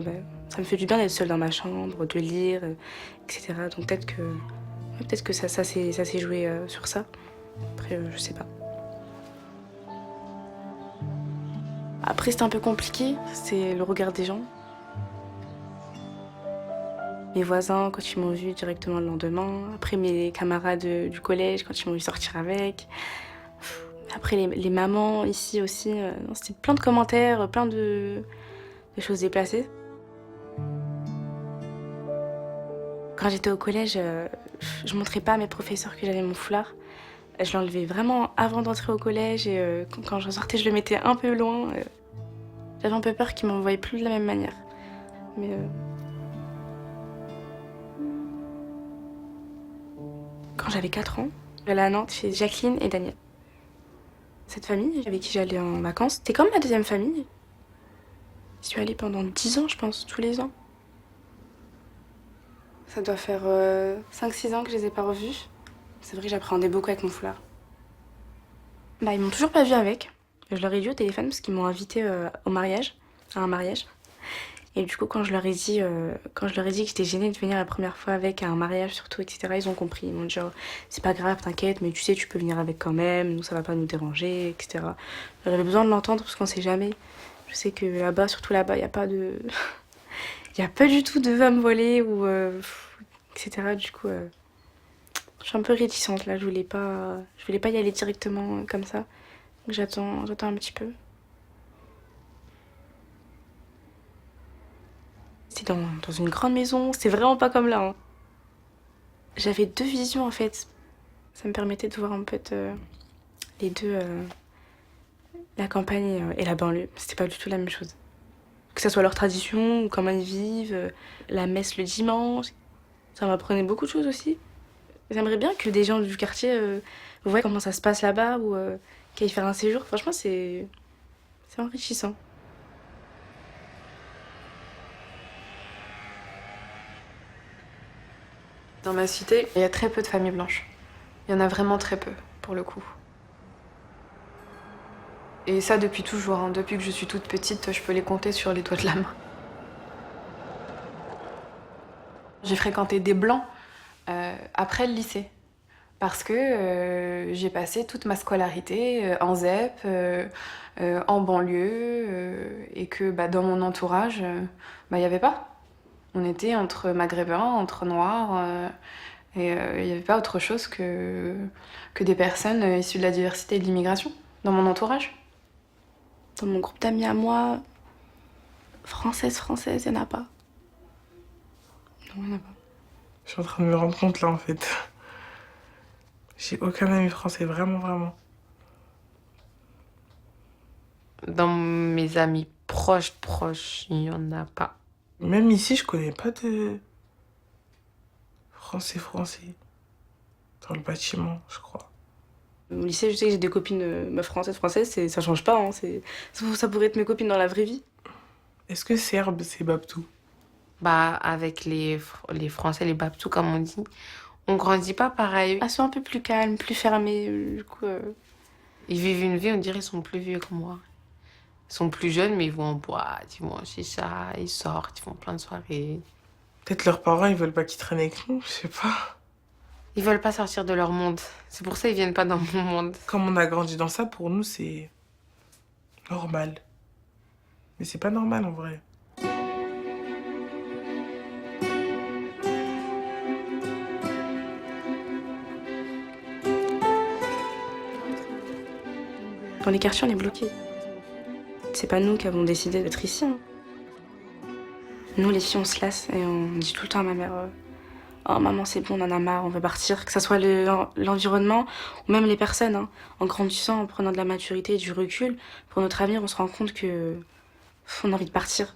ça me fait du bien d'être seule dans ma chambre, de lire, etc. Donc peut-être que ça s'est joué sur ça. Après, je sais pas. Après, c'était un peu compliqué, c'est le regard des gens. Mes voisins, quand ils m'ont vu directement le lendemain. Après, mes camarades du collège, quand ils m'ont vu sortir avec. Après, les mamans ici aussi. C'était plein de commentaires, plein de choses déplacées. Quand j'étais au collège, je montrais pas à mes professeurs que j'avais mon foulard. Je l'enlevais vraiment avant d'entrer au collège et quand je sortais, je le mettais un peu loin. J'avais un peu peur qu'ils m'en voyaient plus de la même manière. Mais quand j'avais 4 ans, j'allais à Nantes chez Jacqueline et Daniel. Cette famille avec qui j'allais en vacances, c'était comme ma deuxième famille. Je suis allée pendant 10 ans, je pense, tous les ans. Ça doit faire 5-6 ans que je les ai pas revus. C'est vrai que j'appréhendais beaucoup avec mon foulard. Bah, ils m'ont toujours pas vue avec. Je leur ai dit au téléphone parce qu'ils m'ont invitée au mariage, à un mariage. Et du coup, quand je leur ai dit que j'étais gênée de venir la première fois avec à un mariage surtout, etc., ils ont compris. Ils m'ont dit genre, c'est pas grave, t'inquiète, mais tu sais, tu peux venir avec quand même, nous ça va pas nous déranger, etc. J'avais besoin de l'entendre parce qu'on sait jamais. Je sais que là-bas, surtout là-bas, il y a pas de... Il y a pas du tout de va me voler ou... etc. Du coup, je suis un peu réticente là, je voulais pas y aller directement comme ça. Donc j'attends un petit peu. C'était dans une grande maison, c'est vraiment pas comme là. Hein. J'avais 2 visions en fait. Ça me permettait de voir un peu les deux, la campagne et la banlieue. C'était pas du tout la même chose. Que ça soit leur tradition, ou comment ils vivent, la messe le dimanche. Ça m'apprenait beaucoup de choses aussi. J'aimerais bien que des gens du quartier voient comment ça se passe là-bas ou qu'ils aillent faire un séjour. Franchement, c'est enrichissant. Dans ma cité, il y a très peu de familles blanches. Il y en a vraiment très peu, pour le coup. Et ça depuis toujours, hein. Depuis que je suis toute petite, je peux les compter sur les doigts de la main. J'ai fréquenté des blancs après le lycée. Parce que j'ai passé toute ma scolarité en ZEP, en banlieue, et que dans mon entourage, il n'y avait pas. On était entre maghrébins, entre noirs, et il n'y avait pas autre chose que des personnes issues de la diversité et de l'immigration dans mon entourage. Dans mon groupe d'amis à moi, française, il n'y en a pas. Non, il n'y en a pas. Je suis en train de me rendre compte là en fait. J'ai aucun ami français, vraiment. Dans mes amis proches, il n'y en a pas. Même ici, je connais pas de français. Dans le bâtiment, je crois. Au lycée, je sais que j'ai des copines françaises, ça change pas. Hein, ça pourrait être mes copines dans la vraie vie. Est-ce que serbe, c'est Babtou? Avec les Français, les Babtou, comme on dit, on grandit pas pareil. Elles sont un peu plus calmes, plus fermées, du coup... Ils vivent une vie, on dirait, ils sont plus vieux que moi. Ils sont plus jeunes, mais ils vont en boîte, ils vont en chicha, ils sortent, ils font plein de soirées. Peut-être leurs parents, ils veulent pas qu'ils traînent avec nous, je sais pas. Ils veulent pas sortir de leur monde. C'est pour ça qu'ils viennent pas dans mon monde. Comme on a grandi dans ça, pour nous, c'est normal. Mais c'est pas normal, en vrai. Dans les quartiers, on est bloqués. C'est pas nous qui avons décidé d'être ici. Hein. Nous, les filles, on se lasse et on dit tout le temps à ma mère oh maman, c'est bon, on en a marre, on veut partir. Que ça soit l'environnement ou même les personnes. Hein. En grandissant, en prenant de la maturité et du recul, pour notre avenir, on se rend compte qu'on a envie de partir.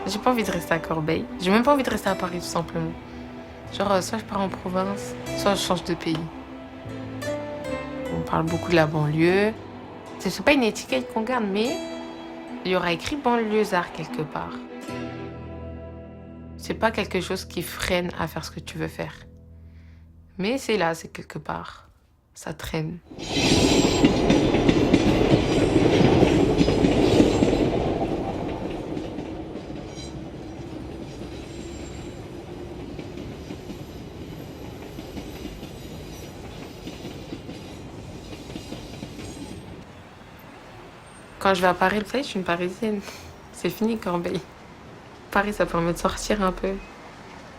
J'ai pas envie de rester à Corbeil. J'ai même pas envie de rester à Paris, tout simplement. Genre, soit je pars en province, soit je change de pays. On parle beaucoup de la banlieue. C'est pas une étiquette qu'on garde, mais il y aura écrit banlieusard quelque part. C'est pas quelque chose qui freine à faire ce que tu veux faire. Mais c'est là, c'est quelque part. Ça traîne. Quand je vais à Paris, vous savez, je suis une Parisienne. C'est fini, Corbeil. Paris, ça permet de sortir un peu.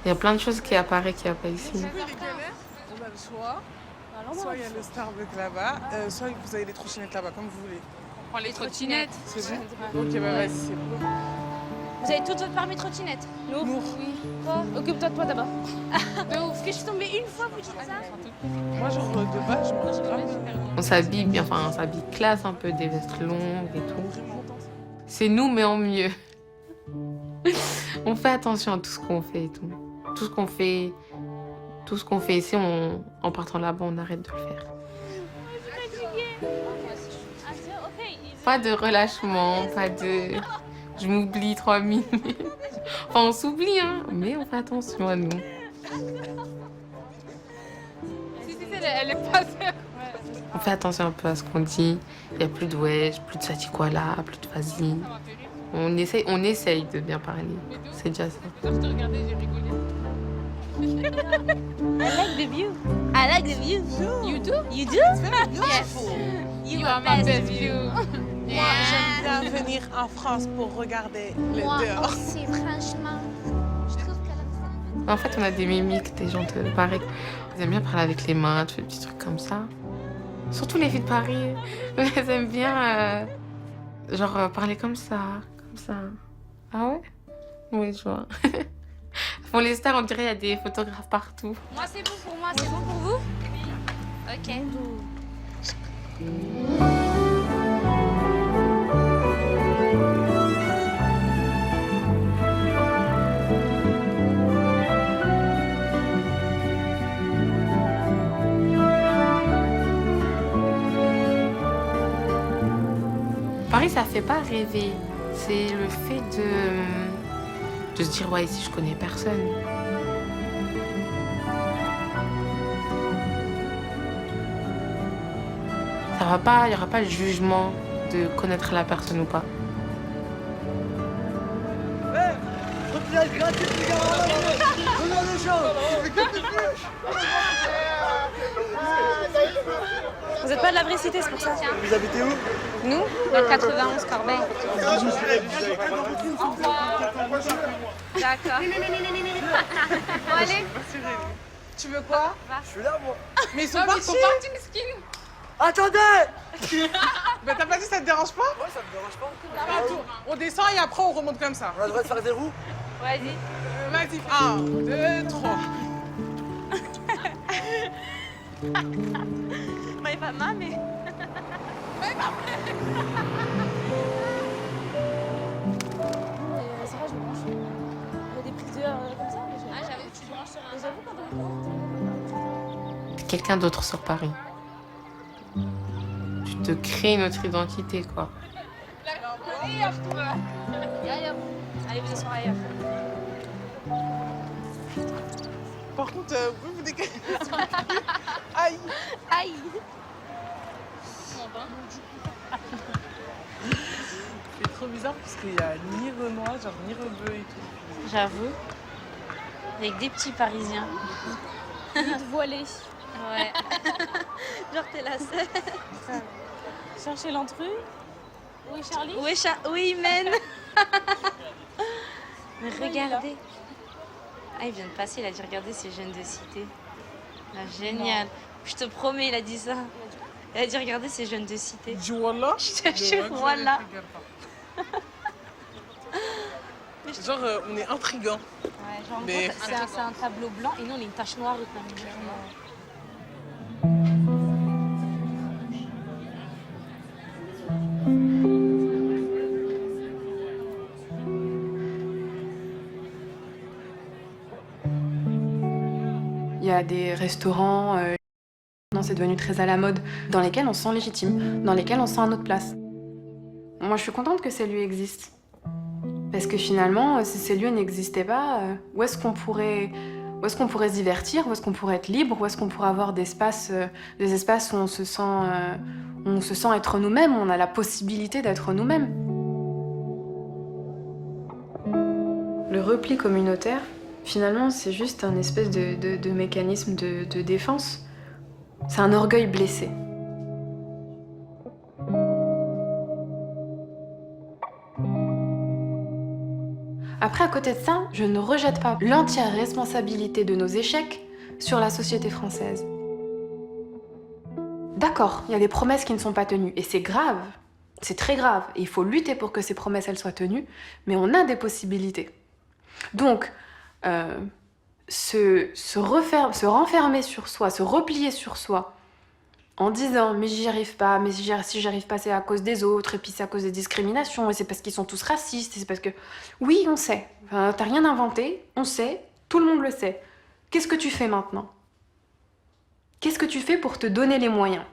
Il y a plein de choses qui apparaissent qu'il n'y a pas ici. a le choix. Soit il y a le Starbucks là-bas, soit vous avez les trottinettes là-bas, comme vous voulez. On prend les trottinettes. C'est bon? Ok, bah vas-y, c'est bon. Vous avez toutes votre permis trottinette? Nour. Oui. Toi, occupe-toi de toi d'abord. De ouf, que je suis tombée une fois, vous dites ça? Moi, genre, de base, je mange grave. On s'habille bien, enfin, on s'habille classe un peu, des vestes longues et tout. C'est nous, mais en mieux. On fait attention à tout ce qu'on fait et tout. Tout ce qu'on fait ici, en partant là-bas, on arrête de le faire. Pas de relâchement, pas de... Je m'oublie 3 minutes. Enfin, on s'oublie, hein, mais on fait attention à nous. Elle est passée. On fait attention un peu à ce qu'on dit. Il n'y a plus de wesh, plus de satikwala, plus de vas-y. On essaye de bien parler. C'est déjà ça. Je te regardais, j'ai rigolé. I like the view. I like the view. You do? You do? Yes. You are my best view. Moi, j'aime bien venir en France pour regarder les dehors. aussi, franchement. Je trouve que En fait, on a des mimiques, des gens de Paris. Ils aiment bien parler avec les mains, tous les petits trucs comme ça. Surtout les filles de Paris. Elles aiment bien, parler comme ça, comme ça. Ah ouais? Oui, je vois. Pour les stars, on dirait qu'il y a des photographes partout. Moi, c'est bon pour moi, c'est bon pour vous? Ok. Paris, ça fait pas rêver. C'est le fait de se dire, ouais, ici, je connais personne. Ça va pas, il n'y aura pas le jugement de connaître la personne ou pas. Vous êtes pas de la vraie cité, c'est pour ça. Vous habitez où? Nous, dans le 91 Corbeil. D'accord. Bon, allez. Tu veux quoi? Je suis là, moi. Mais ils sont partis. Miskin. Attendez! Bah t'as pas dit ça te dérange pas? Ouais, ça me dérange pas. Attends, on descend et après on remonte comme ça. On a le droit de faire des roues? Vas-y. Vas-y, 1, 2, 3. Moi, pas mal, mais... Ça va, je me branche. Il y a des prises de comme ça, mais Ah, j'avoue, tu te branches sur un... Mais j'avoue, quand T'es quelqu'un d'autre sur Paris. Tu te crées notre identité, quoi. Allez, vous asseoir ailleurs. Par contre, vous vous décalez. Aïe! Aïe! C'est trop bizarre parce qu'il y a ni Renoir, genre ni Rebeu et tout. J'avoue. Avec des petits Parisiens. Vite voilé. Ouais. Genre, t'es la seule. Chercher l'intrus. Oui, Charlie? Oui, Men. Mais regardez. Ah, il vient de passer, il a dit regardez ces jeunes de cité. Ah, génial. Je te promets, il a dit ça. Il a dit regardez ces jeunes de cité. Du voilà? Je te jure, voilà. Genre, on est intriguants. Ouais, genre, en Mais- gros, c'est un tableau blanc et nous, on est une tache noire. Il y a des restaurants, c'est devenu très à la mode, dans lesquels on se sent légitime, dans lesquels on se sent à notre place. Moi, je suis contente que ces lieux existent. Parce que finalement, si ces lieux n'existaient pas, où est-ce qu'on pourrait se divertir, où est-ce qu'on pourrait être libre, où est-ce qu'on pourrait avoir des espaces où on se sent être nous-mêmes, on a la possibilité d'être nous-mêmes. Le repli communautaire, finalement, c'est juste un espèce de mécanisme de défense. C'est un orgueil blessé. Après, à côté de ça, je ne rejette pas l'entière responsabilité de nos échecs sur la société française. D'accord, il y a des promesses qui ne sont pas tenues. Et c'est grave. C'est très grave. Et il faut lutter pour que ces promesses, elles soient tenues. Mais on a des possibilités. Donc, se renfermer sur soi, se replier sur soi, en disant mais j'y arrive pas, mais si j'y arrive pas c'est à cause des autres, et puis c'est à cause des discriminations, et c'est parce qu'ils sont tous racistes, et c'est parce que... Oui, on sait. Enfin, t'as rien inventé, on sait, tout le monde le sait. Qu'est-ce que tu fais maintenant? Qu'est-ce que tu fais pour te donner les moyens?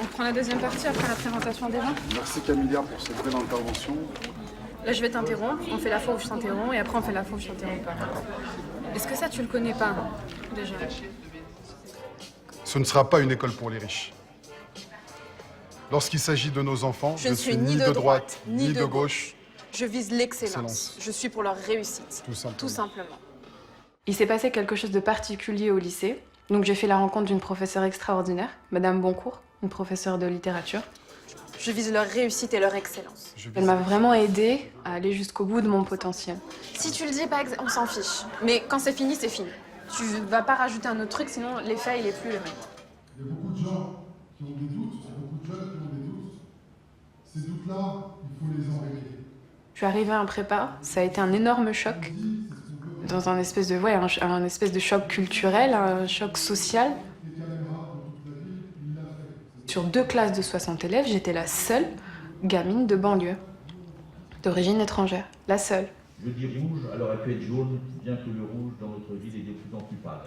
On prend la deuxième partie après la présentation des vins. Merci Camilla pour cette belle intervention. Là, je vais t'interrompre. On fait la fois où je t'interromps et après on fait la fois où je t'interromps pas. Est-ce que ça, tu le connais pas, déjà? Ce ne sera pas une école pour les riches. Lorsqu'il s'agit de nos enfants, je ne suis ni de droite, ni de gauche. Je vise l'excellence. Je suis pour leur réussite. Tout simplement. Il s'est passé quelque chose de particulier au lycée. Donc j'ai fait la rencontre d'une professeure extraordinaire, Madame Boncourt, une professeure de littérature. Je vise leur réussite et leur excellence. Elle m'a vraiment aidée à aller jusqu'au bout de mon potentiel. Si tu le dis pas, on s'en fiche. Mais quand c'est fini, c'est fini. Tu vas pas rajouter un autre truc, sinon l'effet, il est plus le même. Il y a beaucoup de gens qui ont des doutes, il y a beaucoup de jeunes qui ont des doutes. Ces doutes-là, il faut les enrayer. Je suis arrivée en prépa, ça a été un énorme choc. Dans un espèce de, un espèce de choc culturel, un choc social. Sur 2 classes de 60 élèves, j'étais la seule gamine de banlieue, d'origine étrangère. La seule. Je dis rouge, elle aurait pu être jaune, bien que le rouge dans notre ville est de plus en plus pâle.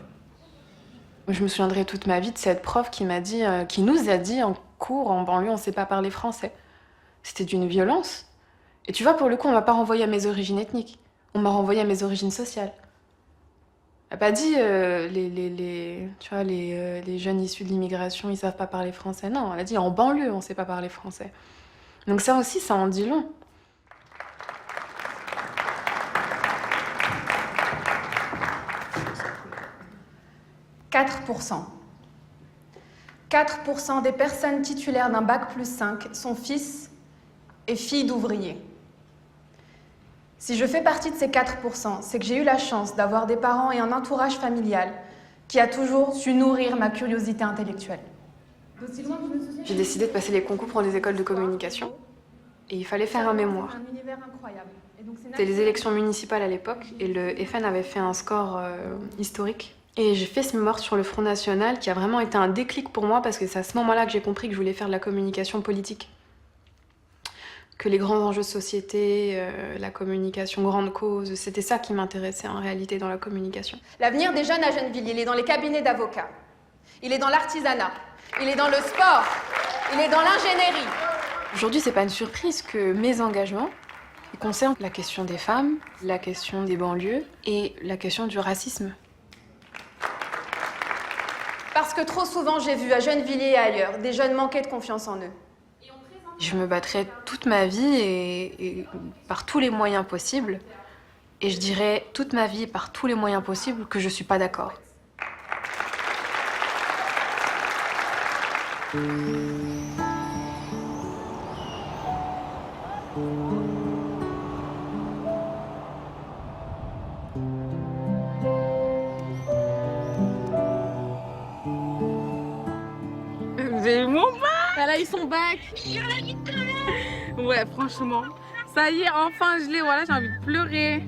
Je me souviendrai toute ma vie de cette prof qui m'a dit, qui nous a dit en cours, en banlieue, on ne sait pas parler français. C'était d'une violence. Et tu vois, pour le coup, on m'a pas renvoyé à mes origines ethniques. On m'a renvoyé à mes origines sociales. Elle n'a pas dit les jeunes issus de l'immigration, ils savent pas parler français. Non, elle a dit en banlieue, on sait pas parler français. Donc ça aussi, ça en dit long. « 4%. 4% des personnes titulaires d'un bac+5 sont fils et filles d'ouvriers. Si je fais partie de ces 4%, c'est que j'ai eu la chance d'avoir des parents et un entourage familial qui a toujours su nourrir ma curiosité intellectuelle. J'ai décidé de passer les concours pour les écoles de communication et il fallait faire un mémoire. C'était les élections municipales à l'époque et le FN avait fait un score historique. Et j'ai fait ce mémoire sur le Front National qui a vraiment été un déclic pour moi parce que c'est à ce moment-là que j'ai compris que je voulais faire de la communication politique. Que les grands enjeux de société, la communication grande cause, c'était ça qui m'intéressait en réalité dans la communication. L'avenir des jeunes à Gennevilles, il est dans les cabinets d'avocats, il est dans l'artisanat, il est dans le sport, il est dans l'ingénierie. Aujourd'hui, c'est pas une surprise que mes engagements concernent la question des femmes, la question des banlieues et la question du racisme. Parce que trop souvent, j'ai vu à Gennevilliers et ailleurs des jeunes manquer de confiance en eux. Je me battrai toute ma vie et par tous les moyens possibles. Et je dirais toute ma vie par tous les moyens possibles que je suis pas d'accord. J'ai mon bac. Elle a eu son bac. Ouais, franchement. Ça y est, enfin je l'ai. Voilà, j'ai envie de pleurer.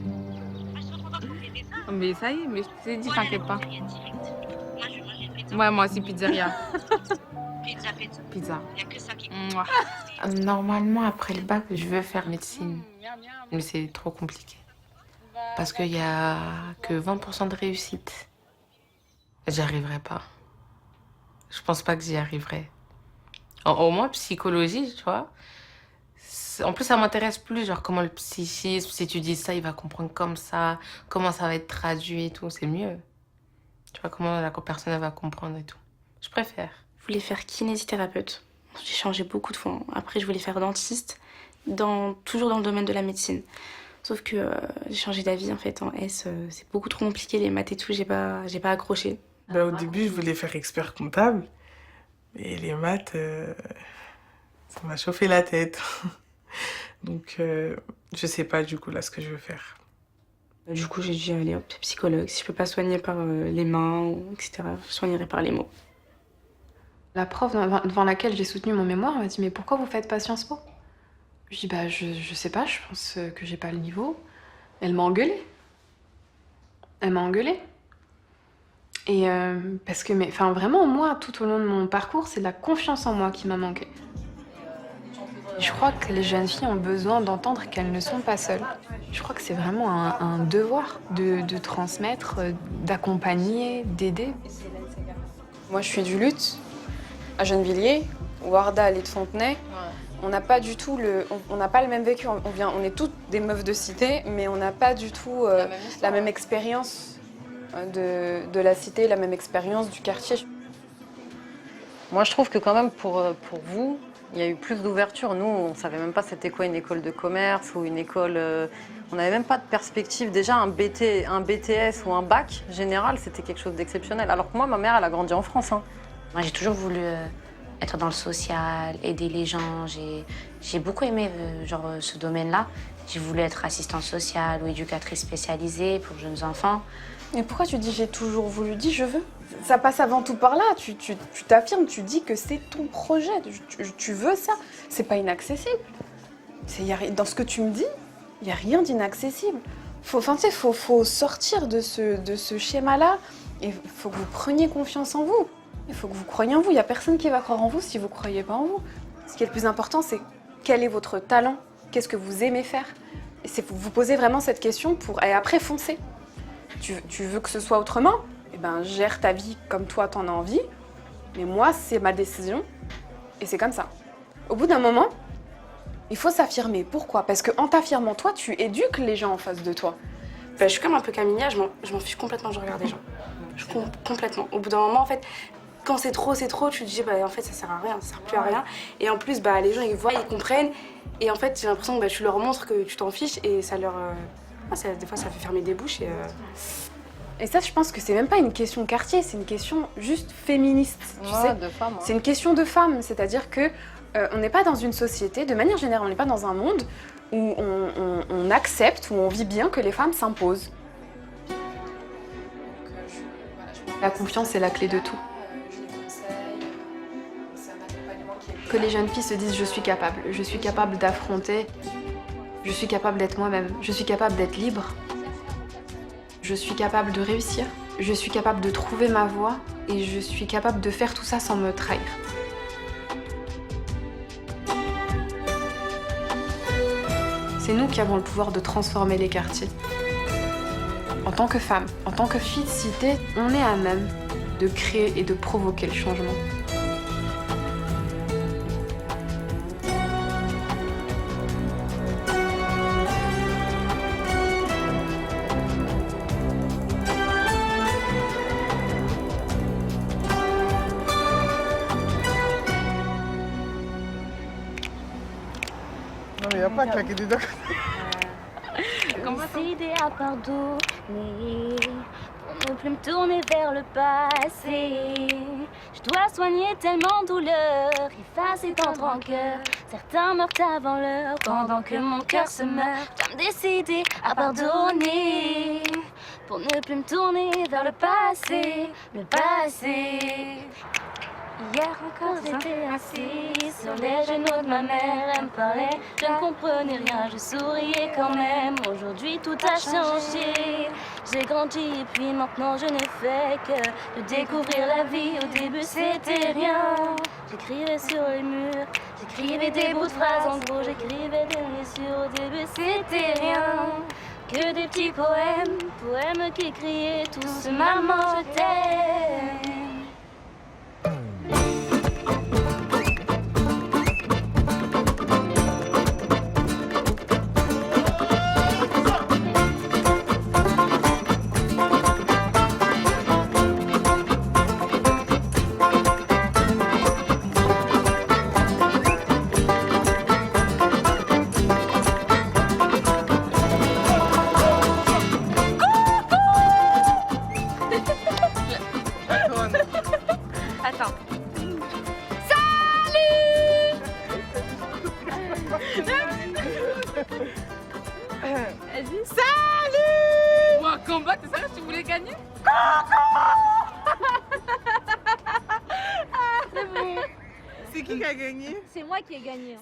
Mais ça y est, mais je t'ai dit, t'inquiète pas. Ouais, moi aussi, pizzeria. Pizza. Mouah. Normalement, après le bac, je veux faire médecine. Mais c'est trop compliqué. Parce qu'il y a que 20% de réussite. J'y arriverai pas. Je pense pas que j'y arriverai. Au moins, psychologie, tu vois. En plus, ça m'intéresse plus, genre comment le psychisme, si tu dis ça, il va comprendre comme ça, comment ça va être traduit et tout, c'est mieux. Tu vois, comment la personne elle va comprendre et tout. Je préfère. Je voulais faire kinésithérapeute. J'ai changé beaucoup de fois. Après, je voulais faire dentiste, toujours dans le domaine de la médecine. Sauf que j'ai changé d'avis, en fait, en S. C'est beaucoup trop compliqué, les maths et tout, j'ai pas accroché. Bah, au début, je voulais faire expert comptable. Et les maths, ça m'a chauffé la tête. Donc, je sais pas du coup là ce que je veux faire. Du coup, j'ai dit, allez hop, psychologue. Si je peux pas soigner par les mains, etc., je soignerai par les mots. La prof devant laquelle j'ai soutenu mon mémoire m'a dit « Mais pourquoi vous faites pas Sciences Po ?» Je dis « Bah, je sais pas, je pense que j'ai pas le niveau. » Elle m'a engueulée. Elle m'a engueulée. Et parce que, vraiment, moi, tout au long de mon parcours, c'est la confiance en moi qui m'a manqué. Je crois que les jeunes filles ont besoin d'entendre qu'elles ne sont pas seules. Je crois que c'est vraiment un devoir de transmettre, d'accompagner, d'aider. Moi, je suis du Luth, à Gennevilliers, Warda à l'île de Fontenay. On n'a pas du tout on n'a pas le même vécu. On est toutes des meufs de cité, mais on n'a pas du tout la même expérience de la cité, la même expérience du quartier. Moi, je trouve que quand même pour vous, il y a eu plus d'ouverture. Nous, on ne savait même pas c'était quoi une école de commerce ou une école... on n'avait même pas de perspective. Déjà, un BTS ou un bac général, c'était quelque chose d'exceptionnel. Alors que moi, ma mère, elle a grandi en France. Hein. Moi, j'ai toujours voulu être dans le social, aider les gens. J'ai beaucoup aimé ce domaine-là. J'ai voulu être assistante sociale ou éducatrice spécialisée pour jeunes enfants. Mais pourquoi tu dis j'ai toujours voulu? Dis je veux. Ça passe avant tout par là. Tu t'affirmes, tu dis que c'est ton projet. Tu veux ça. C'est pas inaccessible. Dans ce que tu me dis, il n'y a rien d'inaccessible. Faut sortir de ce schéma-là. Et il faut que vous preniez confiance en vous. Il faut que vous croyiez en vous. Il n'y a personne qui va croire en vous si vous ne croyez pas en vous. Ce qui est le plus important, c'est quel est votre talent? Qu'est-ce que vous aimez faire? Et c'est vous posez vraiment cette question et après foncer. Tu veux que ce soit autrement? Eh ben, gère ta vie comme toi t'en as envie. Mais moi, c'est ma décision. Et c'est comme ça. Au bout d'un moment, il faut s'affirmer. Pourquoi? Parce qu'en t'affirmant, toi, tu éduques les gens en face de toi. Je suis comme un peu Camilla, je m'en fiche complètement, je regarde les gens. Complètement. Au bout d'un moment, en fait, quand c'est trop, tu te dis, en fait, ça sert à rien, ça sert plus à rien. Et en plus, les gens, ils voient, ils comprennent. Et en fait, j'ai l'impression que tu leur montres que tu t'en fiches et ça leur... des fois, ça fait fermer des bouches Et ça, je pense que c'est même pas une question quartier, c'est une question juste féministe, tu sais. De femme, C'est une question de femme, c'est-à-dire que on n'est pas dans une société, de manière générale, on n'est pas dans un monde où on accepte, où on vit bien que les femmes s'imposent. La confiance est la clé de tout. Que les jeunes filles se disent je suis capable d'affronter, je suis capable d'être moi-même, je suis capable d'être libre, je suis capable de réussir, je suis capable de trouver ma voie et je suis capable de faire tout ça sans me trahir. C'est nous qui avons le pouvoir de transformer les quartiers. En tant que femme, en tant que fille de cité, on est à même de créer et de provoquer le changement. Non mais y a pas claquer des dents. Décidé à pardonner pour ne plus me tourner vers le passé. Je dois soigner tellement douleur, effacer tant de rancœur. Certains meurent avant l'heure, pendant que mon cœur se meurt. Je dois me décider à pardonner pour ne plus me tourner vers le passé, le passé. Hier encore j'étais assise sur les genoux de ma mère, elle me parlait, je ne comprenais rien, je souriais quand même. Aujourd'hui tout a changé, j'ai grandi et puis maintenant je n'ai fait que de découvrir la vie. Au début c'était rien, j'écrivais sur les murs, j'écrivais des bouts de phrases, en gros j'écrivais des blessures. Au début c'était rien, que des petits poèmes qui criaient tous maman je t'aime. Attends. Vas-y. Salut! Moi, combat, c'est ça que tu voulais gagner? C'est bon. C'est qui a gagné? C'est moi qui ai gagné. Hein.